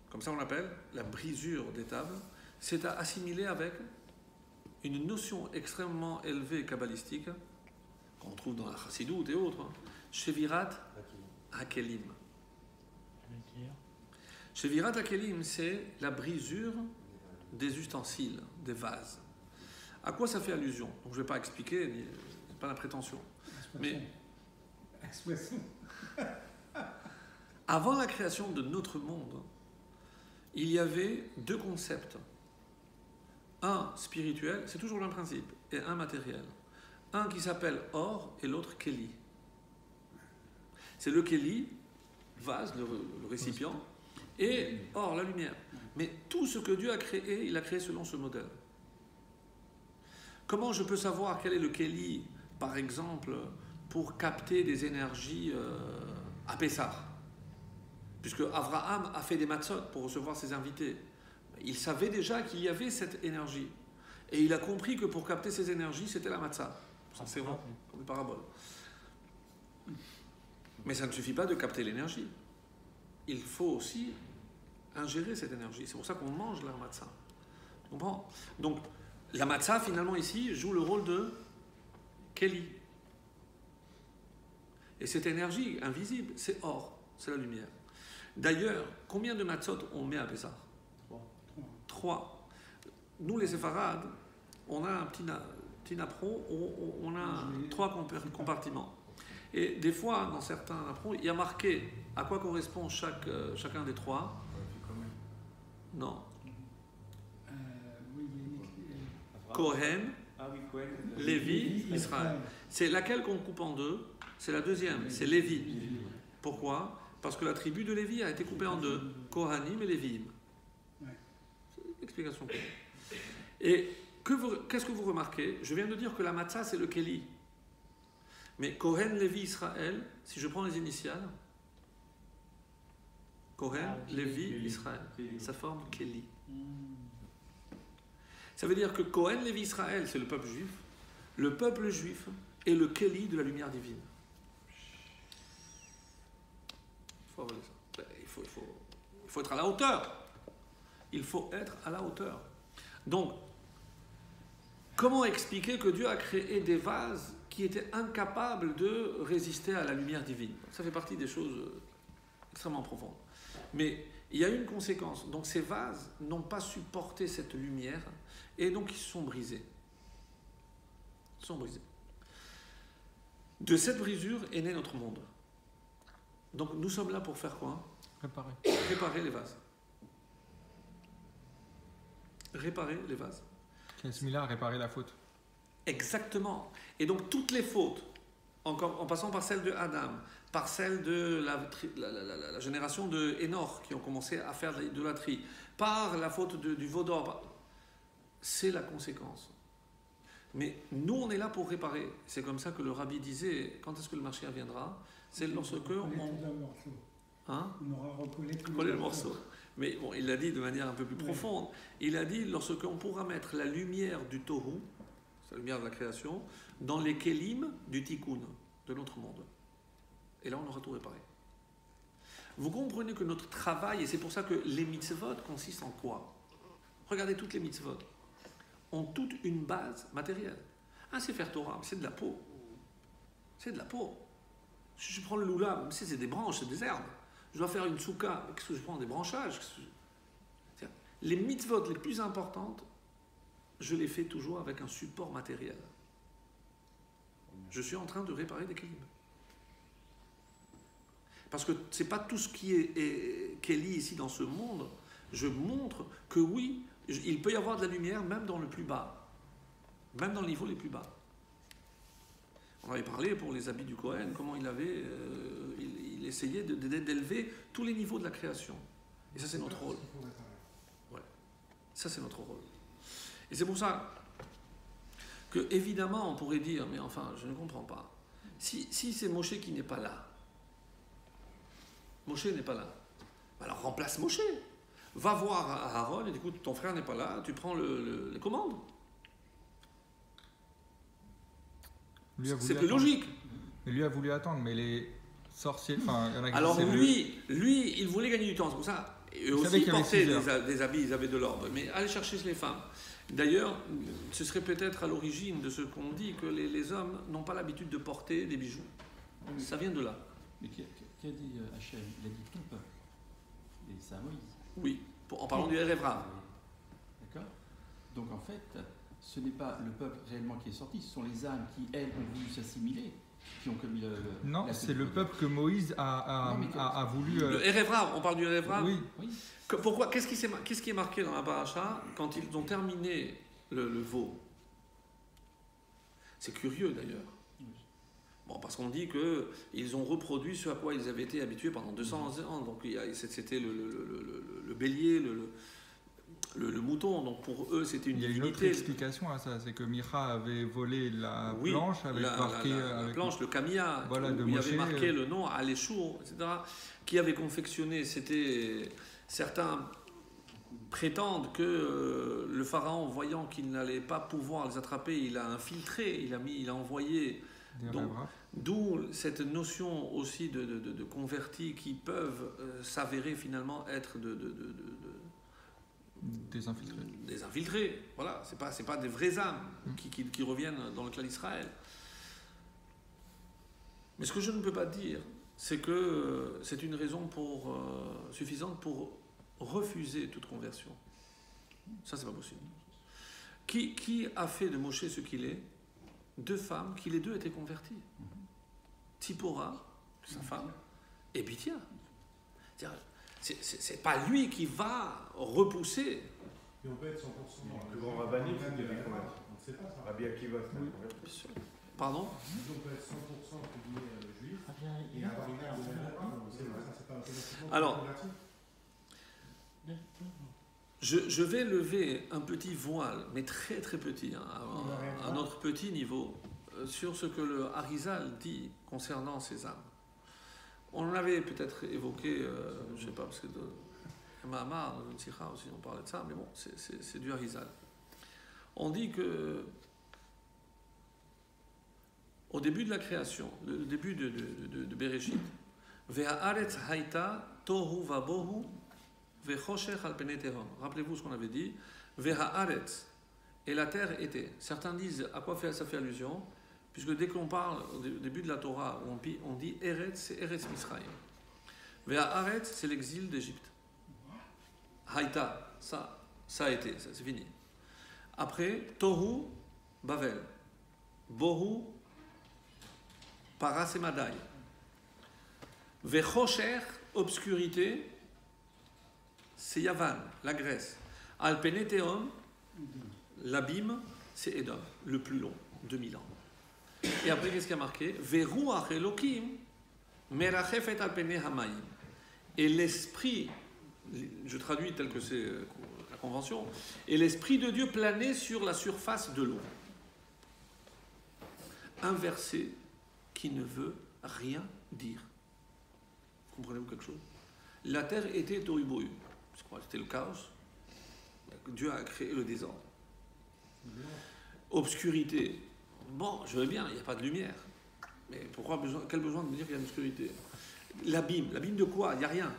comme ça on l'appelle, la brisure des tables, c'est à assimiler avec une notion extrêmement élevée kabbalistique qu'on trouve dans la Chassidoute et autres. Chez Virat Hakelim. Chez Virat Hakelim, c'est la brisure des ustensiles, des vases. À quoi ça fait allusion? Donc, je ne vais pas expliquer, c'est pas la prétention. Mais Expression. avant la création de notre monde, il y avait deux concepts. Un spirituel, c'est toujours le même principe, et un matériel. Un qui s'appelle or et l'autre keli. C'est le keli, vase, le récipient, et or, la lumière. Mais tout ce que Dieu a créé, il a créé selon ce modèle. Comment je peux savoir quel est le keli, par exemple, pour capter des énergies à Pessah? Puisque Abraham a fait des matzot pour recevoir ses invités. Il savait déjà qu'il y avait cette énergie. Et il a compris que pour capter ces énergies, c'était la matzah. Ça, c'est rond, comme une parabole. Mais ça ne suffit pas de capter l'énergie. Il faut aussi ingérer cette énergie. C'est pour ça qu'on mange la matzah. Tu comprends? Donc, la matzah, finalement, ici, joue le rôle de keli. Et cette énergie invisible, c'est or, c'est la lumière. D'ailleurs, combien de matzot on met à Pessah? 3. Nous, les séfarades, on a un petit napperon où on a 3 compartiments. Et des fois, dans certains napperons, il y a marqué à quoi correspond chacun des 3. Non. Oui, il y a une Kohen, Ah oui, Cohen. Lévi, Israël. C'est laquelle qu'on coupe en deux? C'est la deuxième, c'est Lévi. Pourquoi? Parce que la tribu de Lévi a été coupée en deux, Kohanim et Léviim. C'est une explication. Et qu'est-ce que vous remarquez? Je viens de dire que la matzah, c'est le Keli. Mais Kohen, Lévi, Israël, si je prends les initiales, Kohen, Lévi, Israël, ça forme Keli. Ça veut dire que Kohen, Lévi, Israël, c'est le peuple juif. Le peuple juif est le Keli de la lumière divine. Il faut être à la hauteur. Il faut être à la hauteur. Donc, comment expliquer que Dieu a créé des vases qui étaient incapables de résister à la lumière divine? Ça fait partie des choses extrêmement profondes. Mais il y a une conséquence. Donc, ces vases n'ont pas supporté cette lumière et donc ils sont brisés. Ils sont brisés. De cette brisure est né notre monde. Donc nous sommes là pour faire quoi? Réparer les vases. Réparer les vases. Qui est similaire à réparer la faute. Exactement. Et donc toutes les fautes, en passant par celle de Adam, par celle de la génération de Hénor qui ont commencé à faire de l'idolâtrie, par la faute du veau d'or, c'est la conséquence. Mais nous, on est là pour réparer. C'est comme ça que le rabbi disait, quand est-ce que le Mashiach viendra? C'est lorsque on aura recollé le morceau. Mais bon, il l'a dit de manière un peu plus profonde. Il a dit lorsque on pourra mettre la lumière du Tohu, c'est la lumière de la création, dans les Kélim du Tikkun, de notre monde. Et là, on aura tout réparé. Vous comprenez que notre travail, et c'est pour ça que les mitzvot consistent en quoi? Regardez toutes les mitzvot. Ont toute une base matérielle. Un Sefer Torah, c'est de la peau. C'est de la peau. Je prends le loula, c'est des branches, c'est des herbes. Je dois faire une souka, qu'est-ce que je prends? Des branchages. Les mitzvot les plus importantes, je les fais toujours avec un support matériel. Je suis en train de réparer des kélim. Parce que ce n'est pas tout ce qui est Kéli ici dans ce monde. Je montre que oui, il peut y avoir de la lumière même dans le plus bas. Même dans le niveau les plus bas. On avait parlé pour les habits du Kohen, comment il avait, il essayait d'élever tous les niveaux de la création. Et ça, c'est notre rôle. Ouais. Ça, c'est notre rôle. Et c'est pour ça que, évidemment, on pourrait dire, mais enfin, je ne comprends pas. Si c'est Moshe qui n'est pas là, Moshe n'est pas là, alors remplace Moshe. Va voir Aaron et dit, écoute, ton frère n'est pas là, tu prends les commandes. C'est plus logique. Mais lui a voulu attendre, mais les sorciers. Enfin, il y en a qui alors lui, il voulait gagner du temps, c'est pour ça. Eux aussi portaient des habits, ils avaient de l'ordre, mais allez chercher les femmes. D'ailleurs, ce serait peut-être à l'origine de ce qu'on dit que les hommes n'ont pas l'habitude de porter des bijoux. Ça vient de là. Mais qui a dit Hachem? Il a dit ton peuple. Et c'est à Moïse. Oui, en parlant du Erevra. D'accord. Donc en fait, ce n'est pas le peuple réellement qui est sorti, ce sont les âmes qui, elles, ont voulu s'assimiler, qui ont commis le... Non, c'est le peuple que Moïse a voulu... Le Erevra, on parle du Erevra. Oui. Pourquoi? Qu'est-ce qui est marqué dans la paracha quand ils ont terminé le veau? C'est curieux d'ailleurs. Bon, parce qu'on dit qu'ils ont reproduit ce à quoi ils avaient été habitués pendant 200 ans. Donc c'était le bélier, le mouton. Donc pour eux, c'était une divinité. Il y a une autre explication à ça, c'est que Mira avait volé la planche avec marqué... La planche, le camia, voilà, où il y avait marqué le nom Aléchour, etc. Qui avait confectionné, certains prétendent que le pharaon, voyant qu'il n'allait pas pouvoir les attraper, il a infiltré, il a envoyé... D'où cette notion aussi de convertis qui peuvent s'avérer finalement être des infiltrés. Des infiltrés, voilà, c'est pas des vraies âmes qui reviennent dans le clan d'Israël. Mais ce que je ne peux pas dire, c'est que c'est une raison suffisante pour refuser toute conversion. Ça, c'est pas possible. Qui a fait de Moshe ce qu'il est? Deux femmes qui les deux étaient converties. Tzipora, sa femme, et Bithia. C'est pas lui qui va repousser. Et on peut être 100% dans le grand rabbinique, c'est des convertis. On ne sait pas ça. Rabbi Akiva, c'est un converti. Pardon? On peut être 100% juif et avoir une âme de la c'est pas automatiquement. Alors, je vais lever un petit voile, mais très très petit, à notre petit niveau, sur ce que le Harizal dit concernant ces âmes. On en avait peut-être évoqué, je ne sais pas, parce que Mahamar, dans une sikha aussi, on parlait de ça, mais bon, c'est du Harizal. On dit que au début de la création, le début de Bereshit, Ve'haaretz haïta tohu vabohu ve'choshech al penei tehom. Rappelez-vous ce qu'on avait dit. Ve'haaretz, et la terre était. Certains disent à quoi ça fait allusion, puisque dès qu'on parle au début de la Torah, on dit Eretz, c'est Eretz Misraïm. Ve'haaretz, c'est l'exil d'Égypte. Haïta, ça a été, ça c'est fini. Après, Tohu, Bavel. Bohu, Paras et Madaï. Ve'chosher, obscurité, c'est Yavan, la Grèce. Al penei tehom, l'abîme, c'est Édom, le plus long, 2000 ans. Et après, qu'est-ce qui a marqué? Ve'ruach Elokim, merachefet al penei hamayim. Et l'esprit, je traduis tel que c'est la convention, et l'esprit de Dieu planait sur la surface de l'eau. Un verset qui ne veut rien dire. Comprenez-vous quelque chose? La terre était tohu-bohu. C'était le chaos. Dieu a créé le désordre. Obscurité. Bon, je veux bien, il n'y a pas de lumière. Mais quel besoin de me dire qu'il y a une obscurité? L'abîme. L'abîme de quoi? Il n'y a rien.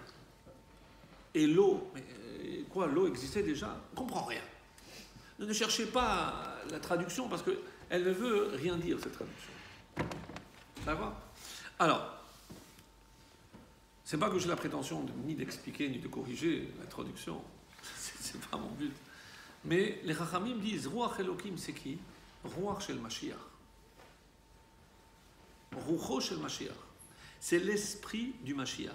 Et l'eau. Mais quoi? L'eau existait déjà? On ne comprend rien. Ne cherchez pas la traduction parce que Elle ne veut rien dire, cette traduction. Ça va? Alors, c'est pas que j'ai la prétention ni d'expliquer ni de corriger la traduction, c'est pas mon but. Mais les Chachamim disent Ruach Elokim, c'est qui? Ruach Shel Mashiach. Rucho Shel Mashiach. C'est l'esprit du Mashiach.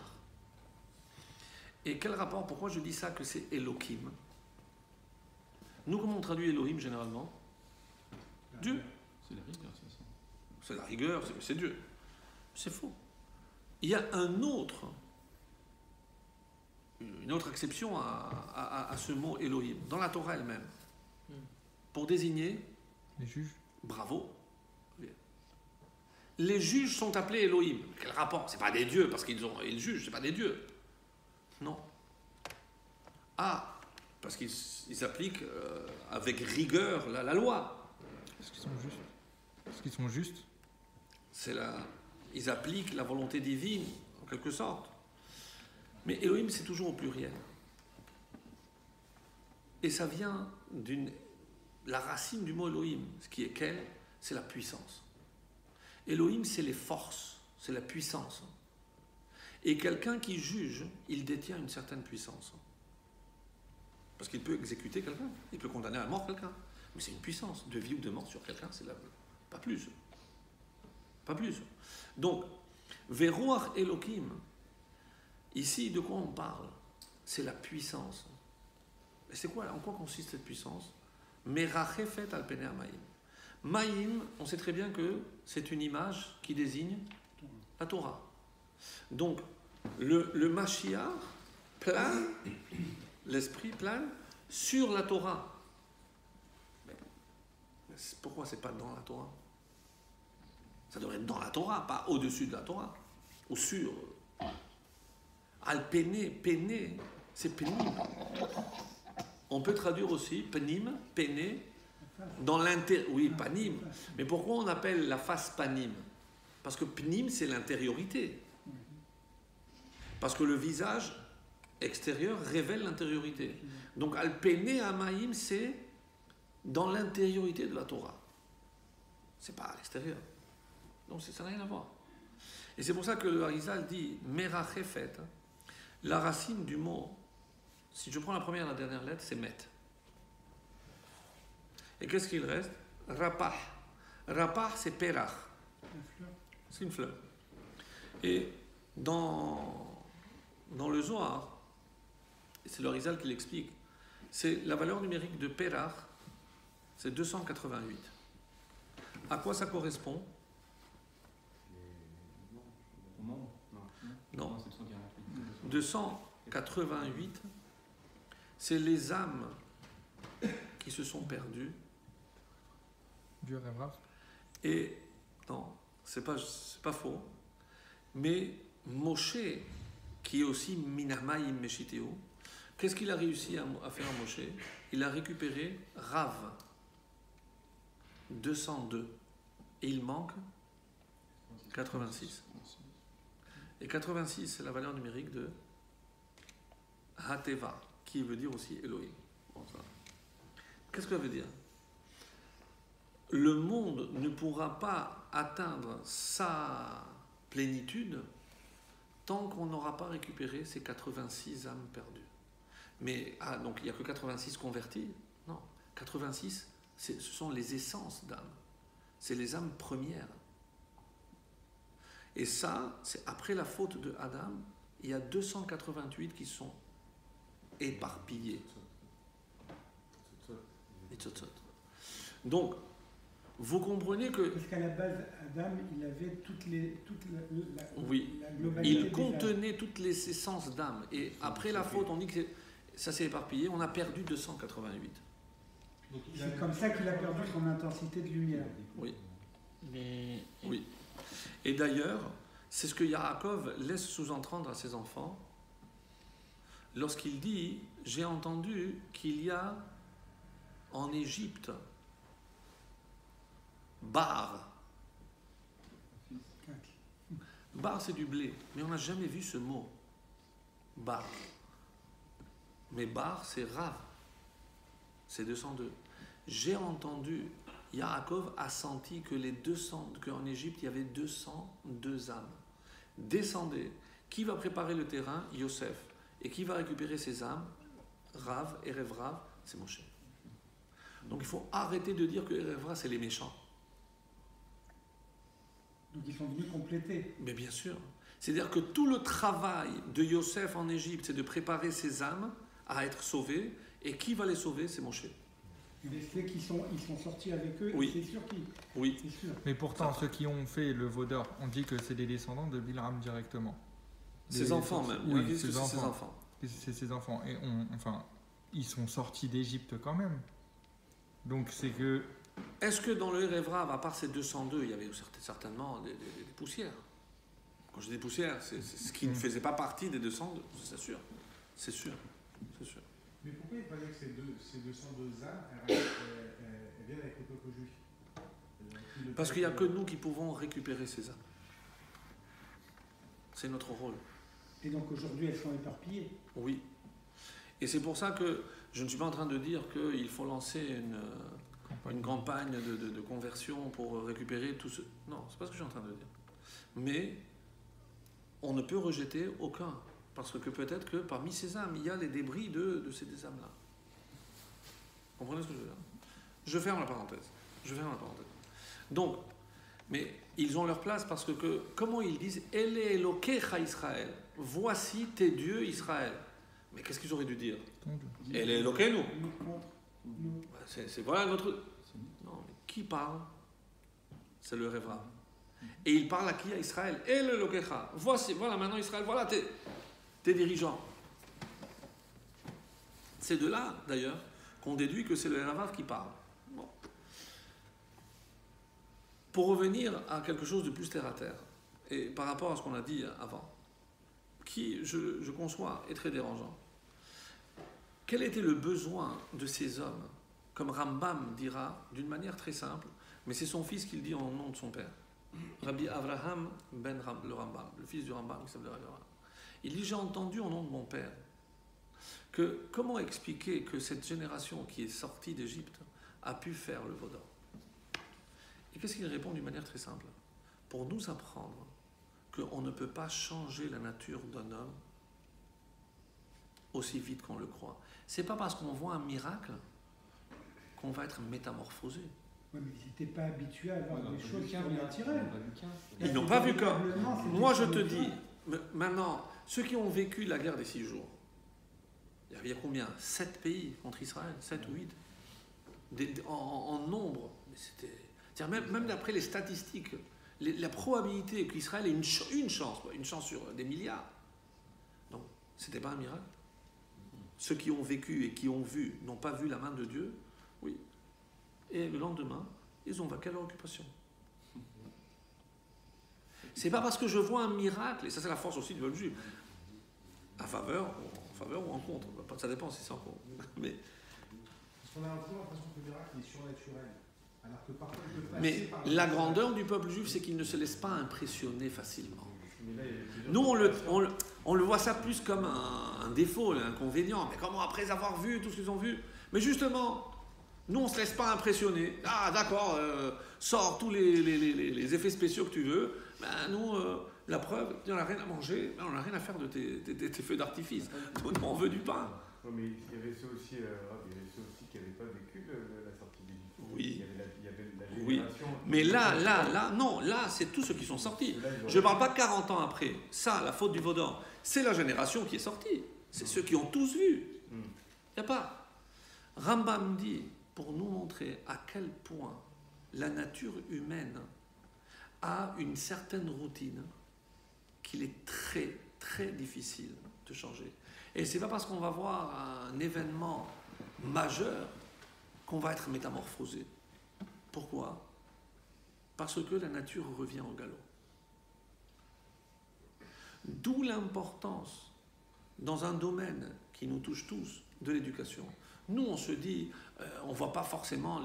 Et quel rapport? Pourquoi je dis ça que c'est Elokim? Nous, comment on traduit Elohim généralement? Dieu. C'est la rigueur, c'est ça. C'est la rigueur, c'est Dieu. C'est faux. Il y a une autre exception à ce mot Elohim, dans la Torah elle-même, pour désigner Les juges. bravo. Les juges sont appelés Elohim. Quel rapport? C'est pas des dieux parce qu'ils jugent, c'est pas des dieux. Non. Ah, parce qu'ils appliquent avec rigueur la loi. Est-ce qu'ils sont justes? Est-ce qu'ils sont justes? Ils appliquent la volonté divine, en quelque sorte. Mais Elohim, c'est toujours au pluriel. Et ça vient la racine du mot Elohim, ce qui est quelle? C'est la puissance. Elohim, c'est les forces, c'est la puissance. Et quelqu'un qui juge, il détient une certaine puissance. Parce qu'il peut exécuter quelqu'un, il peut condamner à mort quelqu'un. Mais c'est une puissance, de vie ou de mort sur quelqu'un, pas plus. Pas plus. Donc, Veruach Elokim, ici, de quoi on parle? C'est la puissance. Et c'est quoi? En quoi consiste cette puissance? Merachefet al penei Maïm. Maïm, on sait très bien que c'est une image qui désigne la Torah. Donc, le Mashiach plane, l'esprit plane sur la Torah. Mais pourquoi c'est pas dans la Torah? Ça devrait être dans la Torah, pas au-dessus de la Torah. Ou sur. Al-Péné, Péné, c'est pénible. On peut traduire aussi Pénim, Péné, dans l'intérieur. Oui, Panim. Mais pourquoi on appelle la face Panim? Parce que Pénim, c'est l'intériorité. Parce que le visage extérieur révèle l'intériorité. Donc Al-Péné Amaïm, c'est dans l'intériorité de la Torah. C'est pas à l'extérieur. Donc ça n'a rien à voir. Et c'est pour ça que le Harizal dit Merachefet. La racine du mot, si je prends la première et la dernière lettre, c'est Met. Et qu'est-ce qu'il reste? Rapah. Rapah, c'est Perach. C'est une fleur. Et dans le Zohar, c'est le Harizal qui l'explique, c'est la valeur numérique de Perach, c'est 288. À quoi ça correspond? Non. 288, c'est les âmes qui se sont perdues. Dur et brave. Et non, c'est pas faux. Mais Moshe, qui est aussi Minamayim Meshiteu, qu'est-ce qu'il a réussi à faire à Moshe? Il a récupéré Rav 202 et il manque 86. Et 86, c'est la valeur numérique de Hateva, qui veut dire aussi Elohim. Bon, qu'est-ce que ça veut dire? Le monde ne pourra pas atteindre sa plénitude tant qu'on n'aura pas récupéré ces 86 âmes perdues. Mais, donc il n'y a que 86 convertis? Non. 86, ce sont les essences d'âmes. C'est les âmes premières. Et ça, c'est après la faute de Adam, il y a 288 qui sont éparpillés. Donc, vous comprenez que... Parce qu'à la base, Adam, il avait oui, la globalité. il contenait toutes les essences d'âme. Et après la faute, on dit que ça s'est éparpillé, on a perdu 288. C'est comme ça qu'il a perdu son intensité de lumière. Oui. Mais Oui. Et d'ailleurs, c'est ce que Yaakov laisse sous-entendre à ses enfants lorsqu'il dit « J'ai entendu qu'il y a en Égypte bar. » Bar, c'est du blé, mais on n'a jamais vu ce mot. Bar. Mais bar, c'est Rav. C'est 202. J'ai entendu Yaakov a senti que qu'en Égypte, il y avait 202 âmes. Descendez. Qui va préparer le terrain? Yosef. Et qui va récupérer ces âmes? Rav, Erev Rav, c'est Moshe. Donc il faut arrêter de dire que Erev Rav, c'est les méchants. Donc ils sont venus compléter. Mais bien sûr. C'est-à-dire que tout le travail de Yosef en Égypte, c'est de préparer ces âmes à être sauvées. Et qui va les sauver? C'est Moshe. Mais ceux qui sont sortis avec eux, Oui. c'est sûr qu'ils... Oui. C'est sûr. Mais pourtant, ceux qui ont fait le veau d'or, on dit que c'est des descendants de Bilram directement. Ses enfants même. Oui, Qu'est-ce que ses c'est ses enfants. enfants? C'est ses enfants. Et ils sont sortis d'Égypte quand même. Donc c'est que... Est-ce que dans le Erev Rav, à part ces 202, il y avait certainement des poussières? Quand je dis des poussières, c'est ce qui ne faisait pas partie des 202, c'est sûr. C'est sûr. C'est sûr. Mais pourquoi il fallait que ces 202 âmes elles viennent avec le peuple juif? Parce qu'il n'y a que nous qui pouvons récupérer ces âmes. C'est notre rôle. Et donc aujourd'hui, elles sont éparpillées. Oui. Et c'est pour ça que je ne suis pas en train de dire qu'il faut lancer une campagne de conversion pour récupérer tout ce... Non, c'est pas ce que je suis en train de dire. Mais on ne peut rejeter aucun. Parce que peut-être que parmi ces âmes, il y a les débris de ces âmes-là. Vous comprenez ce que je veux dire? Je ferme la parenthèse. Donc, mais ils ont leur place parce que comment ils disent « Elle est Elokecha Israël » voici tes dieux Israël. Mais qu'est-ce qu'ils auraient dû dire? Elle est Elokeinu. Nous contre nous. C'est voilà notre... Non, mais qui parle? C'est le Révra. Et il parle à qui? À Israël. Et le Lokecha. Voilà maintenant Israël, voilà tes dirigeants. C'est de là, d'ailleurs, qu'on déduit que c'est le Révra qui parle. Bon. Pour revenir à quelque chose de plus terre à terre, et par rapport à ce qu'on a dit avant, qui, je conçois, est très dérangeant. Quel était le besoin de ces hommes? Comme Rambam dira, d'une manière très simple, mais c'est son fils qui le dit en nom de son père. Rabbi Avraham ben le Rambam, le fils du Rambam qui s'appelle Rambam. Il dit, j'ai entendu au nom de mon père que comment expliquer que cette génération qui est sortie d'Égypte a pu faire le veau d'or? Et qu'est-ce qu'il répond d'une manière très simple? Pour nous apprendre qu'on ne peut pas changer la nature d'un homme aussi vite qu'on le croit. C'est pas parce qu'on voit un miracle qu'on va être métamorphosé. Ouais, mais ils n'étaient pas habitués à voir des choses surnaturelles. Ils n'ont pas vu comme... Probablement, c'était Moi, je te surnaturel. dis, maintenant, ceux qui ont vécu la guerre des 6 jours, il y avait combien? 7 pays contre Israël, 7 ou 8 en nombre. Mais c'était... Même d'après les statistiques, la probabilité qu'Israël ait une chance sur des milliards. Donc, c'était pas un miracle. Ceux qui ont vécu et qui ont vu, n'ont pas vu la main de Dieu, oui. Et le lendemain, ils ont vaincu leur occupation. C'est pas parce que je vois un miracle, et ça c'est la force aussi du peuple juif, en faveur ou en contre, ça dépend si c'est en contre. Mais, Parce qu'on a un peu l'impression que le miracle est surnaturel. Alors que parfois il peut passer mais par la grandeur du peuple juif, c'est qu'il ne se laisse pas impressionner facilement. Mais là, il y a plusieurs Nous, on le voit ça plus comme un défaut, un inconvénient. Mais comment après avoir vu tout ce qu'ils ont vu? Mais justement, nous, on ne se laisse pas impressionner. Ah, d'accord, sors tous les effets spéciaux que tu veux. Ben, nous, la preuve, on n'a rien à manger, on n'a rien à faire de tes feux d'artifice. Nous, on veut du pain. Ouais, mais il y avait ceux aussi, qui n'avaient pas vécu la sortie d'Égypte. Oui. Il y avait la Oui. génération. Mais là, c'est tous ceux qui sont sortis. Je ne parle pas 40 ans après. Ça, la faute du veau d'or, c'est la génération qui est sortie. C'est ceux qui ont tous vu. Il n'y a pas. Rambam dit, pour nous montrer à quel point la nature humaine a une certaine routine qu'il est très, très difficile de changer. Et ce n'est pas parce qu'on va voir un événement majeur qu'on va être métamorphosé. Pourquoi? Parce que la nature revient au galop. D'où l'importance, dans un domaine qui nous touche tous, de l'éducation. Nous, on se dit, on ne voit pas forcément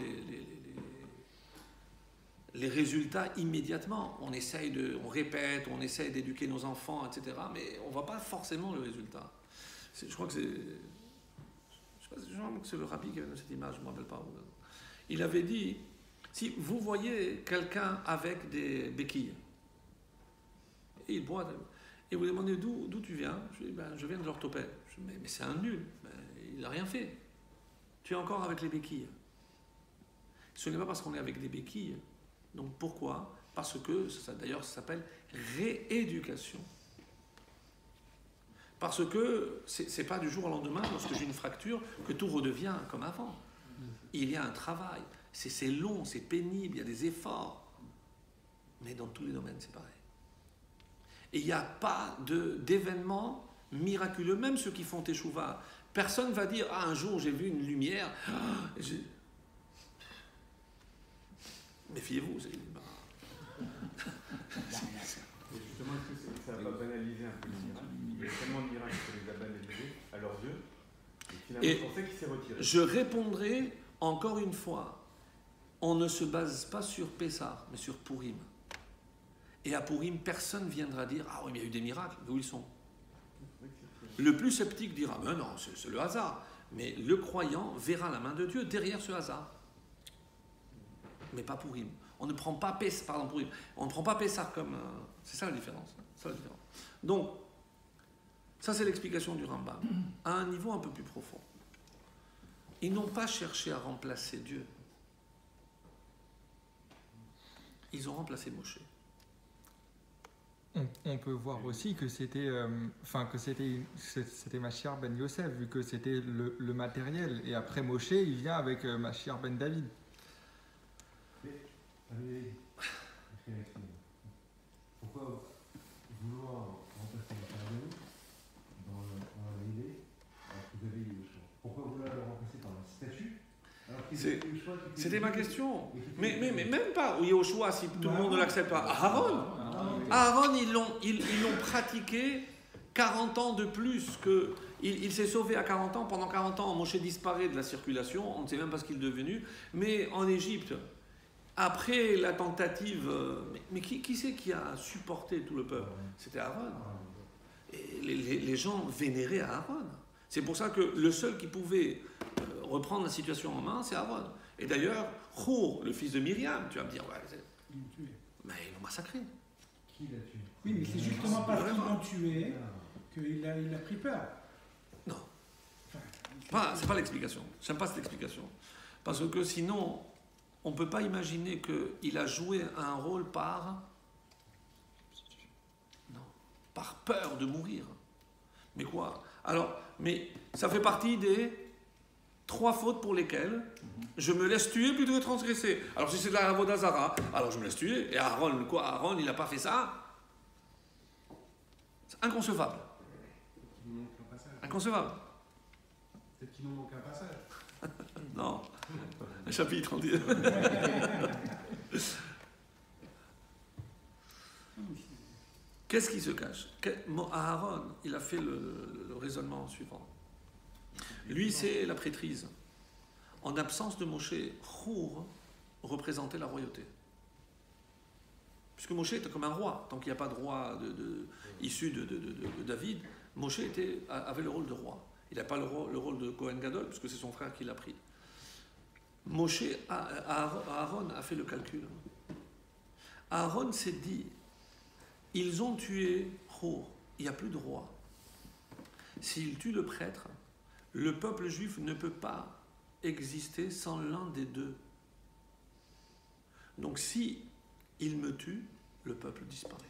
les résultats immédiatement. On répète, on essaye d'éduquer nos enfants, etc. Mais on ne voit pas forcément le résultat. Je crois que c'est le rabbi qui avait donné cette image, je ne me rappelle pas. Il avait dit, Si vous voyez quelqu'un avec des béquilles, et il boit, et vous demandez d'où tu viens, je dis, je viens de l'orthopède. Je dis, mais c'est un nul, il n'a rien fait. Tu es encore avec les béquilles. Ce n'est pas parce qu'on est avec des béquilles. Donc pourquoi? Parce que, d'ailleurs, ça s'appelle rééducation. Parce que ce n'est pas du jour au lendemain, lorsque j'ai une fracture, que tout redevient comme avant. Il y a un travail. C'est long, c'est pénible, il y a des efforts. Mais dans tous les domaines, c'est pareil. Et il n'y a pas d'événements miraculeux. Même ceux qui font Teshuvah, personne ne va dire « Ah, un jour, j'ai vu une lumière. Méfiez-vous. Et justement, est-ce que ça va pas banaliser un peu les miracles? Il y a tellement de miracles que les a banalisés à leurs yeux. Et finalement, c'est pour ça qu'il s'est retiré. Je répondrai encore une fois, on ne se base pas sur Pessah, mais sur Purim. Et à Purim, personne ne viendra dire « Ah oui, mais il y a eu des miracles. » Où ils sont? Le plus sceptique dira « Mais non, c'est le hasard. » Mais le croyant verra la main de Dieu derrière ce hasard. Mais pas Purim. On ne prend pas Pessah, pardon, Purim. On ne prend pas Pessah comme... c'est ça la différence. Donc, ça c'est l'explication du Rambam. À un niveau un peu plus profond. Ils n'ont pas cherché à remplacer Dieu. Ils ont remplacé Moshe. On peut voir aussi que c'était Mashiach ben Yosef, vu que c'était le matériel. Et après Moshe, il vient avec Mashiach ben David. Pourquoi vouloir remplacer le pardon dans l'idée alors que vous avez eu le choix? Pourquoi vouloir le remplacer par un statut? C'était ma question. Mais même pas Yoshua, si tout le monde ne l'accepte pas. Aaron, ils l'ont pratiqué 40 ans de plus que... Il s'est sauvé à 40 ans. Pendant 40 ans, Moshe disparaît de la circulation. On ne sait même pas ce qu'il est devenu. Mais en Égypte, après la tentative... Mais qui c'est qui a supporté tout le peuple? C'était Aaron. Et les gens vénéraient Aaron. C'est pour ça que le seul qui pouvait reprendre la situation en main, c'est Aaron. Et d'ailleurs, Hur, le fils de Myriam, tu vas me dire, mais ils l'ont massacré. Qui l'a tué? Oui, mais c'est justement parce qu'ils l'ont tué qu'il a pris peur. Non. C'est pas l'explication. J'aime pas cette explication. Parce que sinon, on ne peut pas imaginer qu'il a joué un rôle par peur de mourir. Mais quoi? Alors, mais ça fait partie des 3 fautes pour lesquelles je me laisse tuer plutôt que de transgresser. Alors si c'est de la Avodazara, alors je me laisse tuer. Et Aaron, quoi? Aaron, il n'a pas fait ça? C'est inconcevable. Inconcevable. Peut-être qu'il nous manque un passage. Non. Un chapitre, on dit. Qu'est-ce qui se cache? Aaron, il a fait le raisonnement suivant. Lui, c'est la prêtrise. En absence de Moshe, Hur représentait la royauté. Puisque Moshe était comme un roi. Tant qu'il n'y a pas de roi issu de David, Moshe avait le rôle de roi. Il n'a pas le rôle de Kohen Gadol, puisque c'est son frère qui l'a pris. Aaron a fait le calcul. Aaron s'est dit, ils ont tué Hur, il n'y a plus de roi. S'ils tuent le prêtre, le peuple juif ne peut pas exister sans l'un des deux. Donc si il me tue, le peuple disparaît.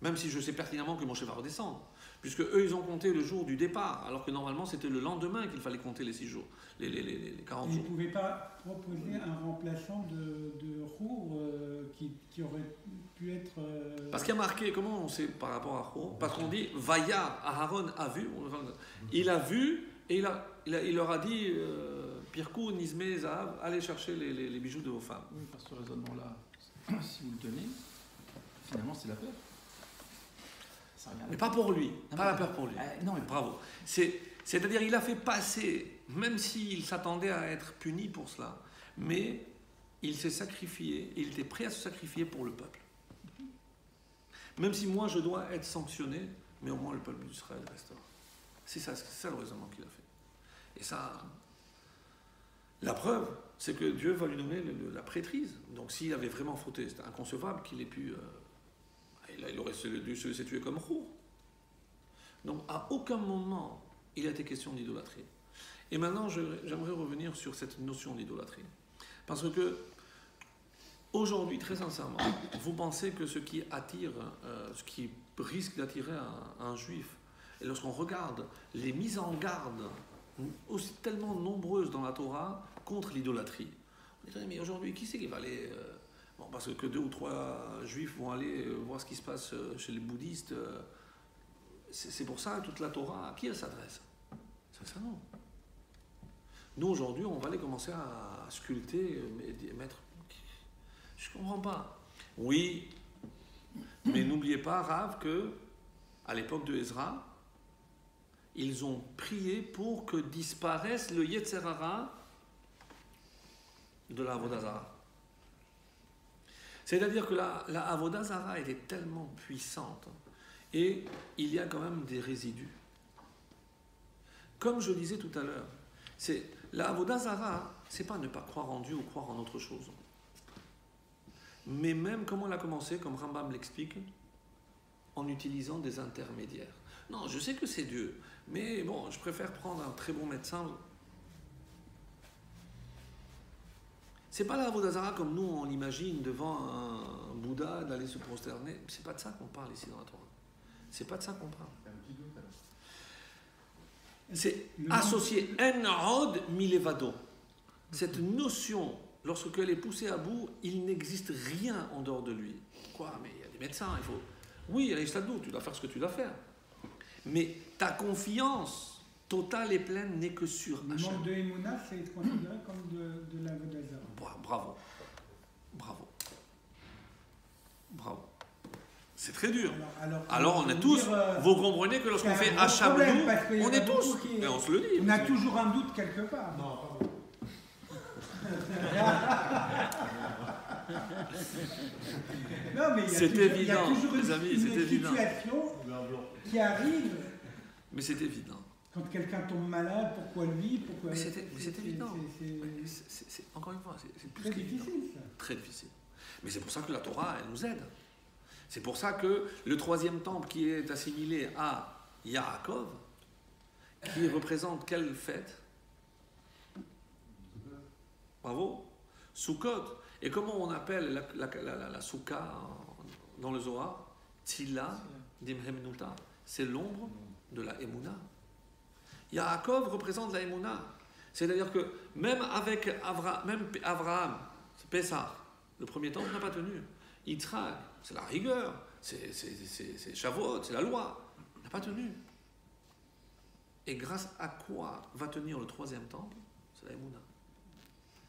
Même si je sais pertinemment que Moshe va redescendre. Puisque eux, ils ont compté le jour du départ, alors que normalement, c'était le lendemain qu'il fallait compter les 6 jours, les 40 jours. Ils ne pouvaient pas proposer un remplaçant de Hur qui aurait pu être... Parce qu'il y a marqué, comment on sait par rapport à Hur? Parce qu'on dit, Vaya, Aaron a vu, il a vu, et il leur a dit, Pirkou, Nizme, Zahav, allez chercher les bijoux de vos femmes. Oui, par ce raisonnement-là, si vous le tenez, finalement, c'est la peur. Mais pas pour lui, pas la peur pour lui. Non, mais bravo. C'est-à-dire, il a fait passer, même s'il s'attendait à être puni pour cela, mais il s'est sacrifié, et il était prêt à se sacrifier pour le peuple. Même si moi, je dois être sanctionné, mais au moins le peuple d'Israël restera. C'est ça le raisonnement qu'il a fait. Et ça, La preuve, c'est que Dieu va lui donner la prêtrise. Donc s'il avait vraiment fauté, c'était inconcevable qu'il ait pu... il aurait dû se laisser tuer comme roux. Donc à aucun moment, il a été question d'idolâtrie. Et maintenant, j'aimerais revenir sur cette notion d'idolâtrie. Parce que, aujourd'hui, très sincèrement, vous pensez que ce qui attire, ce qui risque d'attirer un juif, et lorsqu'on regarde les mises en garde aussi tellement nombreuses dans la Torah contre l'idolâtrie, on dit, mais aujourd'hui, qui c'est qui va aller bon, parce que 2 ou 3 juifs vont aller voir ce qui se passe chez les bouddhistes. C'est pour ça que toute la Torah, à qui elle s'adresse? C'est ça, non. Nous, aujourd'hui, on va aller commencer à sculpter, mettre... Je ne comprends pas. Oui, mais n'oubliez pas, Rav, que à l'époque de Ezra, ils ont prié pour que disparaisse le Yetzer Hara de la Avodah Zara. C'est-à-dire que la Avodah Zara était tellement puissante et il y a quand même des résidus. Comme je disais tout à l'heure, la Avodah Zara, c'est pas ne pas croire en Dieu ou croire en autre chose. Mais même comment elle a commencé, comme Rambam l'explique, en utilisant des intermédiaires. Non, je sais que c'est Dieu, mais bon, je préfère prendre un très bon médecin. C'est pas la Avodah Zara comme nous on l'imagine devant un Bouddha d'aller se prosterner. C'est pas de ça qu'on parle ici dans la Torah. C'est pas de ça qu'on parle. C'est associé en od milevado. Cette notion, lorsqu'elle est poussée à bout, il n'existe rien en dehors de lui. Quoi? Mais il y a des médecins, il faut... Oui, tu dois faire ce que tu dois faire. Mais ta confiance totale et pleine n'est que sur le Hachem. manque de Emouna, c'est considéré comme de la Avodah Zara. Bravo. Bravo. Bravo. C'est très dur. Alors on est tous... vous comprenez que lorsqu'on fait Hacham nous, on est tous... Mais on se le dit. On a toujours un doute quelque part. Non, pardon. Non, mais c'est évident, il y a toujours les amis, c'est évident. Situation qui arrive. Mais c'est évident. Quand quelqu'un tombe malade, pourquoi lui, pourquoi... Mais c'est évident. Encore une fois, c'est plus très difficile, ça. Très difficile. Mais c'est pour ça que la Torah, elle nous aide. C'est pour ça que le 3e temple qui est assimilé à Yaakov, qui représente quelle fête? Bravo. Sukkot. Et comment on appelle la Soukha dans le Zohar? Tzila d'Imhemnuta. C'est l'ombre de la Emouna. Yaakov représente la Emouna. C'est-à-dire que même avec Abraham, c'est Pessah, le premier temple n'a pas tenu. Yitzhak, c'est la rigueur, c'est Shavuot, c'est la loi, n'a pas tenu. Et grâce à quoi va tenir le 3e temple? C'est la Emouna.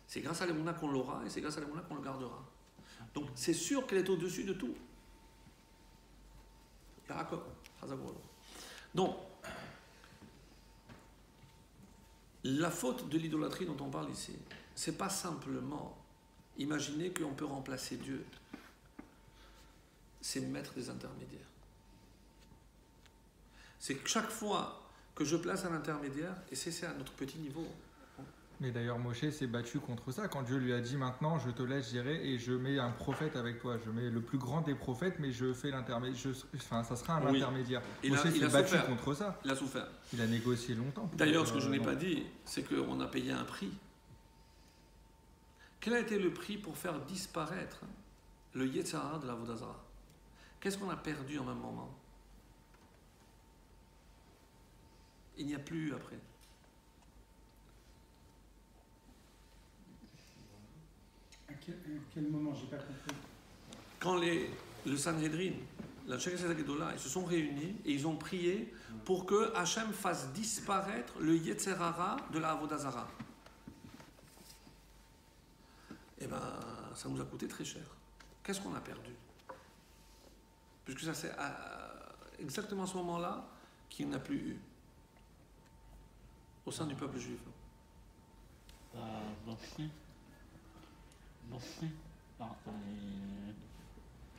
C'est grâce à l'Emouna qu'on l'aura et c'est grâce à l'Emouna qu'on le gardera. Donc c'est sûr qu'elle est au-dessus de tout. Yaakov. Donc, la faute de l'idolâtrie dont on parle ici, c'est pas simplement imaginer qu'on peut remplacer Dieu. C'est mettre des intermédiaires. C'est que chaque fois que je place un intermédiaire, et c'est à notre petit niveau. Mais d'ailleurs, Moshe s'est battu contre ça quand Dieu lui a dit maintenant, je te laisse gérer et je mets un prophète avec toi. Je mets le plus grand des prophètes, mais je fais l'intermédiaire. Enfin, ça sera un intermédiaire. Moshe s'est battu contre ça. Il a souffert. Il a négocié longtemps. D'ailleurs, ce que je n'ai pas dit, c'est qu'on a payé un prix. Quel a été le prix pour faire disparaître le Yetzer Hara de la Avodah Zara? Qu'est-ce qu'on a perdu en même moment? Il n'y a plus eu après. À quel moment? J'ai pas compris. Quand le Sanhedrin, la Knesset Gedola, ils se sont réunis et ils ont prié pour que Hachem fasse disparaître le Yetzer Hara de la Avodah Zara. Eh bien, ça nous a coûté très cher. Qu'est-ce qu'on a perdu? Puisque ça c'est exactement à ce moment-là qu'il n'y en a plus eu au sein du peuple juif.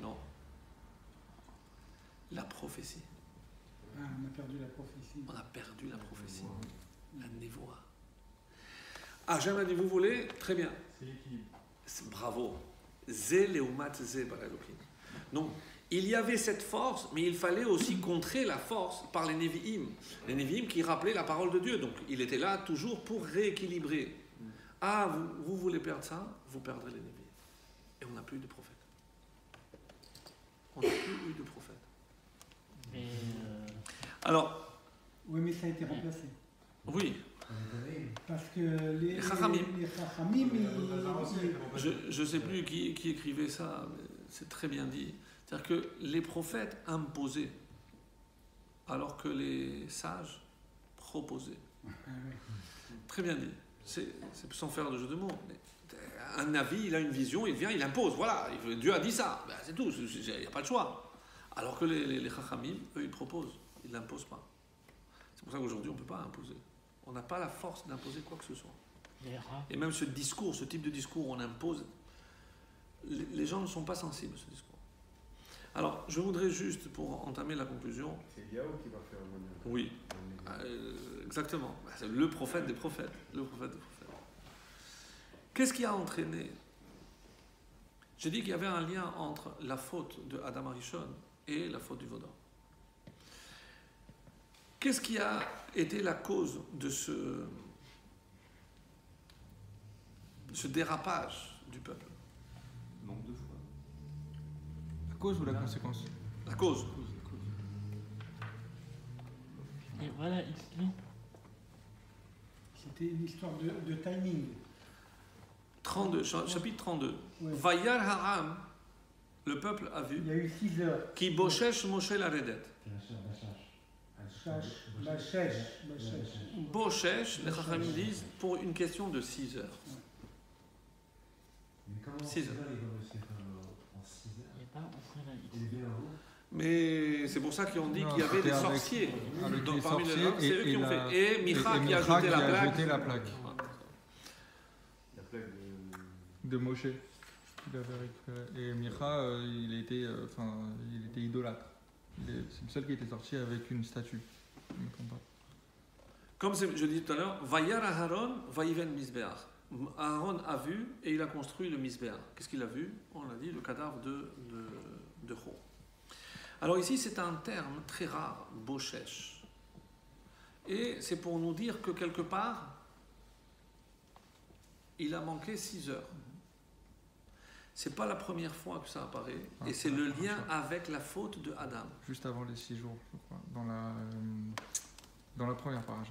Non. La prophétie. On a perdu la prophétie. On a perdu la prophétie. La névoie. Hachem a dit, vous voulez? Très bien. C'est l'équilibre. Bravo. Zé leumat zé bar Elohim. Donc, il y avait cette force, mais il fallait aussi contrer la force par les Nevi'im. Les Nevi'im qui rappelaient la parole de Dieu. Donc, il était là toujours pour rééquilibrer. Ah, vous voulez perdre ça? Vous perdrez les Nevi'im. Et on n'a plus eu de prophète. On n'a plus eu de prophète. Mais Alors, Oui, mais ça a été remplacé. oui, Parce que les Chachamim. les Chachamim, je ne sais plus qui écrivait ça, mais c'est très bien dit. C'est-à-dire que les prophètes imposaient, alors que les sages proposaient. Très bien dit. C'est sans faire de jeu de mots. Mais un avis, il a une vision, il vient, il impose. Voilà, Dieu a dit ça. Ben, c'est tout, il n'y a pas de choix. Alors que les Chachamim, eux, ils proposent. Ils ne l'imposent pas. C'est pour ça qu'aujourd'hui, on ne peut pas imposer. On n'a pas la force d'imposer quoi que ce soit. Et même ce discours, ce type de discours où on impose, les gens ne sont pas sensibles à ce discours. Alors, je voudrais juste, pour entamer la conclusion... C'est Yahoo qui va faire le mondial. Oui, exactement. C'est le prophète des prophètes. Le prophète des prophètes. Qu'est-ce qui a entraîné? J'ai dit qu'il y avait un lien entre la faute de Adam Arishon et la faute du Vaudor. Qu'est-ce qui a été la cause de ce dérapage du peuple? Nombre de fois. La cause ou la conséquence? La cause. et voilà ici, c'était une histoire de timing. 32, chapitre 32. Ouais. Vayar Ha'am, le peuple a vu, Il y a eu 6 heures. qui Boshesh Moshe la Redet. Bachèche. Boshesh, les Chachamim disent, pour une question de 6 heures. Mais comment 6 heures. il va réussir en 6 heures? il n'est pas entré là ici. Il est bien en haut. Mais c'est pour ça qu'ils ont dit qu'il y avait des c'était sorciers. avec Donc les parmi les sorciers hommes, c'est eux qui ont la- fait. Et Micha qui a Micha jeté la plaque. Voilà. La plaque De Moshe. Il avait récupéré. Et Micha, il était idolâtre. C'est le seul qui était sorti avec une statue. Je me trompe pas. Comme je dis tout à l'heure, Vayar Aharon, Vayiven Misbeach. Aaron a vu et il a construit le Misbeach. Qu'est-ce qu'il a vu? On l'a dit, le cadavre de Ho. Alors ici, c'est un terme très rare, Boshesh. Et c'est pour nous dire que quelque part, il a manqué 6 heures. C'est pas la première fois que ça apparaît, et c'est le lien avec la faute de Adam. Juste avant les 6 jours, je crois. Dans la première page.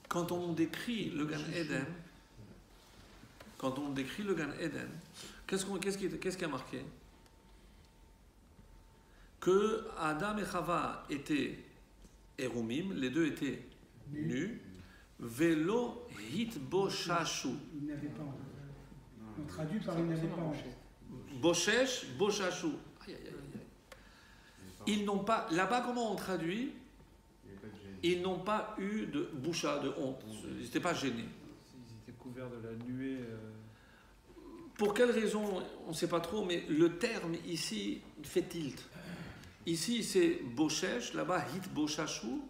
Quand on décrit le Gan Eden, qu'est-ce qui a marqué? Que Adam et Chava étaient Erumim, les deux étaient nus, Velo hitboshashu. Il n'avait pas honte. On traduit par il n'avait pas honte. Boshesh, boshashu. Aïe, aïe, aïe, aïe. Ils n'ont pas, là-bas comment on traduit? Ils n'ont pas eu de boucha, de honte. Ils n'étaient pas gênés. Ils étaient couverts de la nuée. Pour quelle raison, on ne sait pas trop, mais le terme ici fait tilt. Ici, c'est Boshesh, là-bas, hit boshashu.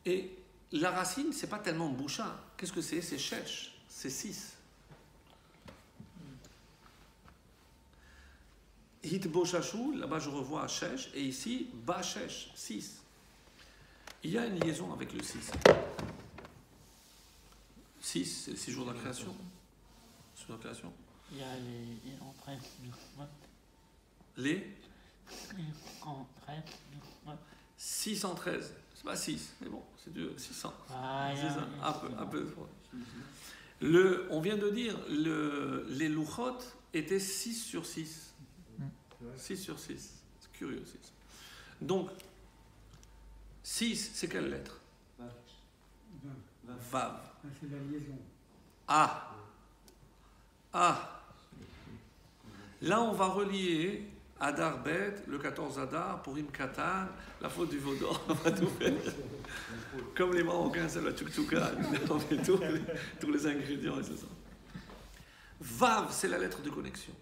Et la racine, c'est pas tellement boucha. Qu'est-ce que c'est? C'est shesh, c'est 6. Hit boshashu, là-bas, je revois shesh, et ici, bashesh, 6. Il y a une liaison avec le 6. 6, c'est les 6 jours de la création. Sur la création. Il y a les entrées du mois. Les Entrées du mois. 613. C'est pas 6, mais bon, c'est du 600. Ah, C'est ça, un peu. On vient de dire, les louchot étaient 6 sur 6. 6 sur 6. C'est curieux, 6. Donc, 6, c'est quelle lettre? Vav. C'est la liaison. Ah. Là, on va relier Adar Bet, le 14 Adar, pour Katan, la faute du Vaudor. On va tout faire. Comme les Marocains, c'est la tchouk-tchouka. On met tous les ingrédients et c'est ça. Vav, c'est la lettre de connexion.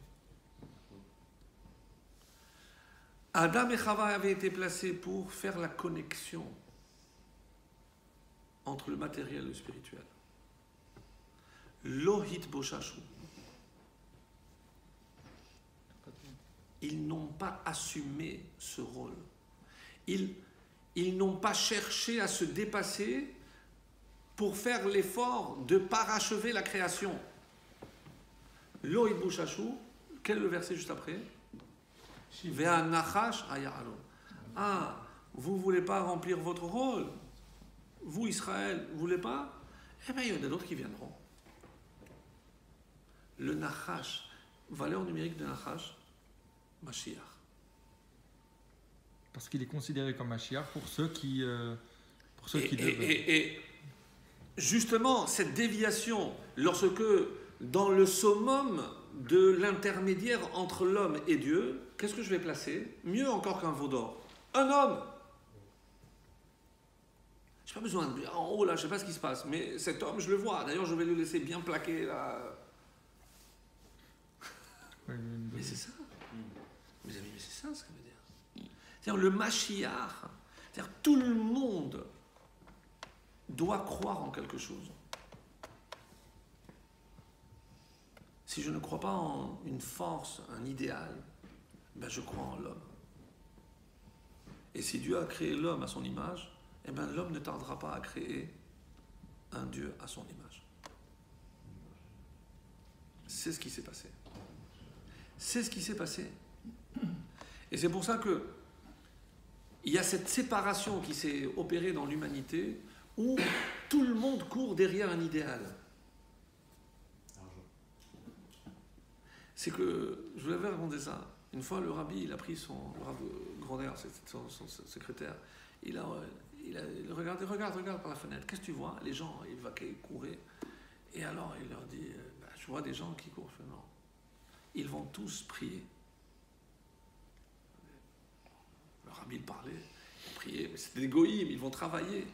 Adam et Chava avaient été placés pour faire la connexion entre le matériel et le spirituel. Lohit Boshashu. Ils n'ont pas assumé ce rôle. Ils n'ont pas cherché à se dépasser pour faire l'effort de parachever la création. Lohit Boshashu, quel est le verset juste après? Ve'anachash haya'alo. Ah, vous ne voulez pas remplir votre rôle? Vous, Israël, vous ne voulez pas? Eh bien, il y en a d'autres qui viendront. Le Nachash, valeur numérique de Nachash, Mashiach. Parce qu'il est considéré comme Mashiach pour ceux qui et justement, cette déviation, lorsque dans le summum de l'intermédiaire entre l'homme et Dieu, qu'est-ce que je vais placer? Mieux encore qu'un veau d'or. Un homme! Je n'ai pas besoin de... En haut, là, je ne sais pas ce qui se passe, mais cet homme, je le vois. D'ailleurs, je vais le laisser bien plaqué, là. Mais c'est ça. Mes amis, mais c'est ça ce que veut dire. C'est-à-dire le Mashiach, c'est-à-dire tout le monde doit croire en quelque chose. Si je ne crois pas en une force, un idéal, ben je crois en l'homme. Et si Dieu a créé l'homme à son image, eh ben l'homme ne tardera pas à créer un Dieu à son image. C'est ce qui s'est passé. C'est ce qui s'est passé. Et c'est pour ça que il y a cette séparation qui s'est opérée dans l'humanité où tout le monde court derrière un idéal. C'est que, je vous avais raconté ça, une fois le rabbi, il a pris le rabbi Gronder, son secrétaire, il regarde par la fenêtre, qu'est-ce que tu vois? Les gens, ils vaquaient, couraient, et alors il leur dit, je vois des gens qui courent, je fais non, ils vont tous prier. Le rabbi parlait, il priait, mais c'était des goïms, ils vont travailler.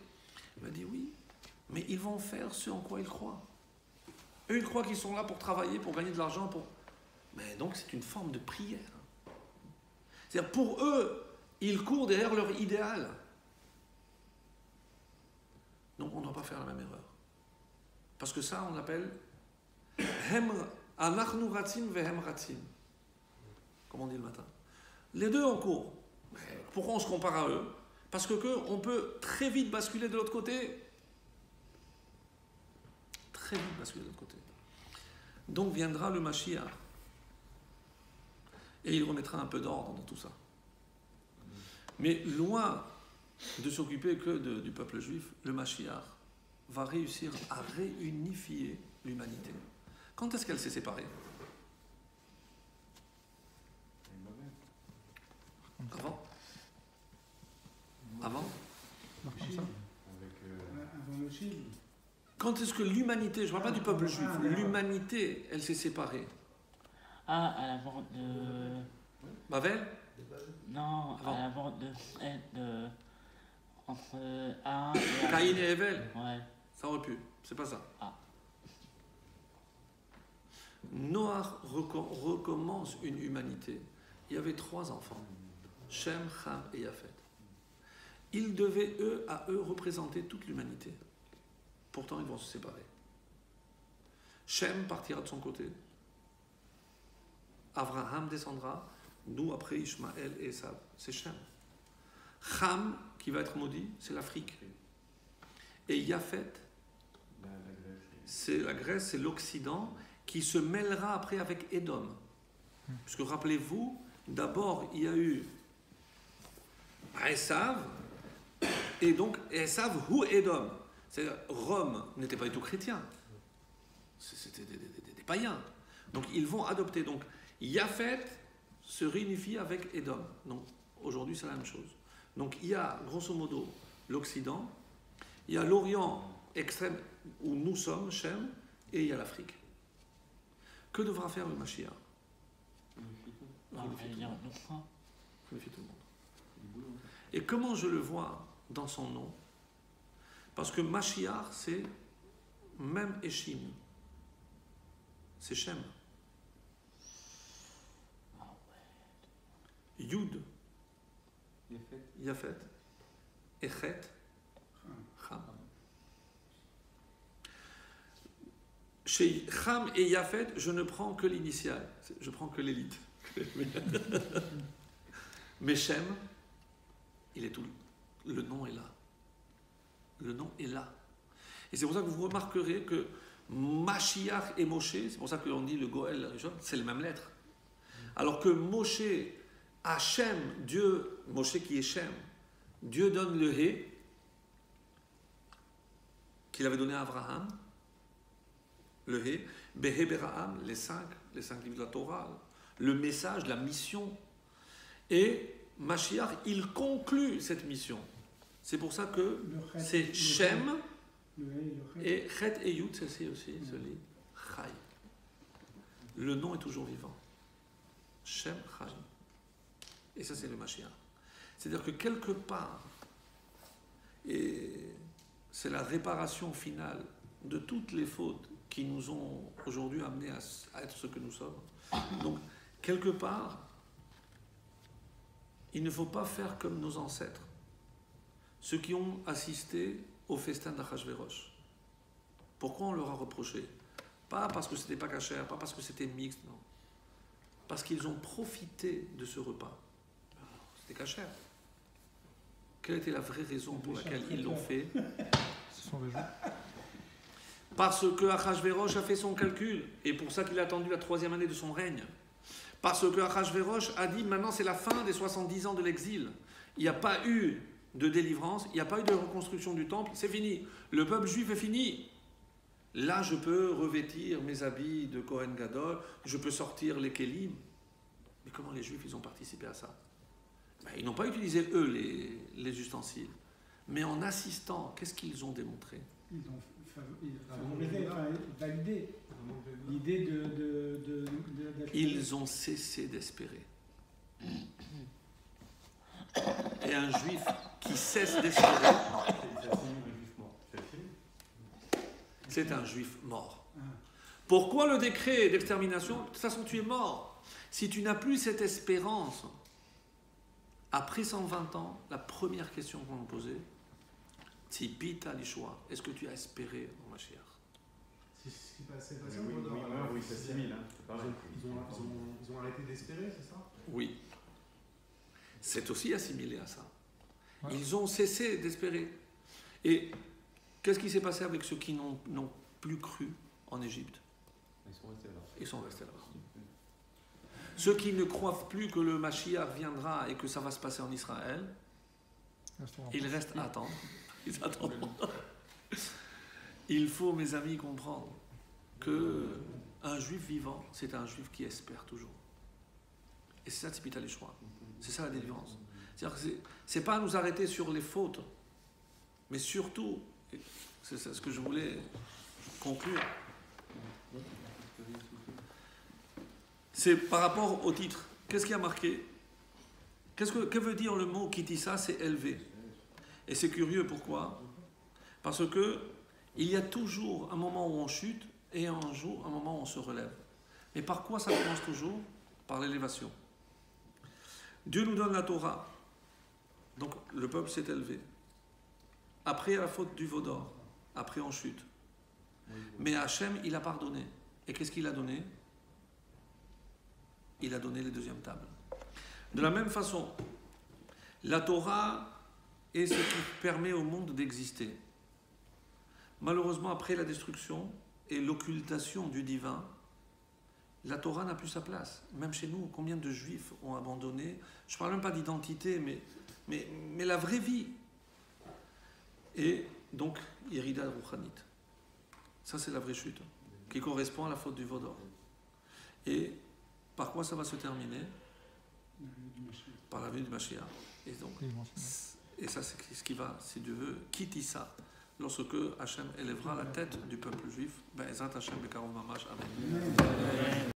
Il m'a dit oui, mais ils vont faire ce en quoi ils croient. Eux, ils croient qu'ils sont là pour travailler, pour gagner de l'argent, mais donc c'est une forme de prière. C'est-à-dire pour eux, ils courent derrière leur idéal. Donc on ne doit pas faire la même erreur. Parce que ça, on l'appelle anachnu ratzim vehem ratzim. Comme on dit le matin. Les deux, on court. Mais pourquoi on se compare à eux? Parce on peut très vite basculer de l'autre côté. Très vite basculer de l'autre côté. Donc viendra le Mashiach. Et il remettra un peu d'ordre dans tout ça. Mais loin de s'occuper que du peuple juif, le Mashiach va réussir à réunifier l'humanité. Quand est-ce qu'elle s'est séparée? Avant Quand est-ce que l'humanité, je ne parle pas du peuple juif, l'humanité, elle s'est séparée? Ah, à la mort de... Babel? Non, avant. À la mort de entre A et Caïn et Hevel? Ouais. Ça aurait pu, c'est pas ça. Ah. Noach recommence une humanité. Il y avait 3 enfants, Shem, Ham et Yafet. Ils devaient, eux, à eux, représenter toute l'humanité. Pourtant, ils vont se séparer. Shem partira de son côté. Abraham descendra. Nous, après Ishmaël et Esav, c'est Shem. Ham, qui va être maudit, c'est l'Afrique. Et Yafet, c'est la Grèce, c'est l'Occident, qui se mêlera après avec Édom. Puisque rappelez-vous, d'abord, il y a eu Esav, et donc Esav ou Édom. C'est-à-dire, Rome n'était pas du tout chrétien. C'était des païens. Donc, ils vont adopter. Donc, Yafet se réunifie avec Édom. Donc, aujourd'hui, c'est la même chose. Donc, il y a, grosso modo, l'Occident, il y a l'Orient extrême, où nous sommes, Shem, et il y a l'Afrique. Que devra faire le Mashiach? Réunifie tout le monde. Et comment je le vois dans son nom? Parce que Mashiach, c'est même Eshim. C'est Shem. Yud, Yafet, Echet, Cham. chez Ham et Yafet, je ne prends que l'initiale, je prends que l'élite. Mais Shem, il est tout. Le nom est là. Le nom est là. Et c'est pour ça que vous remarquerez que Mashiach et Moshe, c'est pour ça qu'on dit le Goël, c'est les mêmes lettres. Alors que Moshe, Hachem, Dieu, Moshe qui est Shem, Dieu donne le He, qu'il avait donné à Abraham, le He, Behe Beraham, les cinq livres de la Torah, le message, la mission. Et Mashiach, il conclut cette mission. C'est pour ça que c'est Shem et Chet et Yud, c'est aussi ce livre, Chai. Le nom est toujours vivant. Shem Chai. Et ça, c'est le Mashiach. C'est-à-dire que quelque part, et c'est la réparation finale de toutes les fautes qui nous ont aujourd'hui amenés à être ce que nous sommes. Donc, quelque part, il ne faut pas faire comme nos ancêtres, ceux qui ont assisté au festin d'Achashverosh. Pourquoi on leur a reproché? Pas parce que c'était pas cachère, pas parce que c'était mixte, non. Parce qu'ils ont profité de ce repas. C'était cachère. Quelle était la vraie raison pour laquelle ils l'ont fait? Ce sont des jours. Parce que Achashverosh a fait son calcul, et pour ça qu'il a attendu la 3e année de son règne. Parce que Achashverosh a dit maintenant c'est la fin des 70 ans de l'exil. Il n'y a pas eu de délivrance, il n'y a pas eu de reconstruction du temple, c'est fini. Le peuple juif est fini. Là, je peux revêtir mes habits de Kohen Gadol, je peux sortir les kélim. Mais comment les juifs ils ont participé à ça? Ils n'ont pas utilisé eux les ustensiles. Mais en assistant, qu'est-ce qu'ils ont démontré? Ils ont favorisé, validé l'idée de ils ont cessé d'espérer. Et un juif qui cesse d'espérer, c'est un juif mort. Pourquoi le décret d'extermination? De toute façon, tu es mort. Si tu n'as plus cette espérance, après 120 ans, la première question qu'on nous posait, c'est Bita l'Ishua. Est-ce que tu as espéré en Mashiach? C'est ce qui passait Oui, ils s'assimilent. Ils ont arrêté d'espérer, c'est ça? Oui. C'est aussi assimilé à ça. Ouais. Ils ont cessé d'espérer. Et qu'est-ce qui s'est passé avec ceux qui n'ont plus cru en Égypte? Ils sont restés là. Ils sont restés là. Ceux qui ne croient plus que le Mashiach viendra et que ça va se passer en Israël, ils restent à attendre. Ils attendent. Il faut, mes amis, comprendre qu'un juif vivant, c'est un juif qui espère toujours. Et c'est ça, c'est les choix. C'est ça la délivrance. C'est-à-dire que c'est pas nous arrêter sur les fautes, mais surtout, c'est ce que je voulais conclure, c'est par rapport au titre. Qu'est-ce qui a marqué? Que veut dire le mot kitissa? C'est élevé. Et c'est curieux, pourquoi? Parce que il y a toujours un moment où on chute et un moment où on se relève. Mais par quoi ça commence toujours? Par l'élévation. Dieu nous donne la Torah. Donc le peuple s'est élevé. Après la faute du veau d'or. Après on chute. Mais Hachem, il a pardonné. Et qu'est-ce qu'il a donné? Il a donné les deuxièmes tables. De la même façon, la Torah est ce qui permet au monde d'exister. Malheureusement, après la destruction et l'occultation du divin, la Torah n'a plus sa place. Même chez nous, combien de juifs ont abandonné? Je ne parle même pas d'identité, mais la vraie vie. Et donc, Yerida Rouchanit. Ça, c'est la vraie chute, qui correspond à la faute du veau d'or. Et par quoi ça va se terminer? Par la venue du Mashiach. Et donc, et ça, c'est ce qui va, si Dieu veut, quitter ça. Lorsque Hachem élèvera la tête du peuple juif, ben Ezrat Hachem Bekarov Mamash. Amen.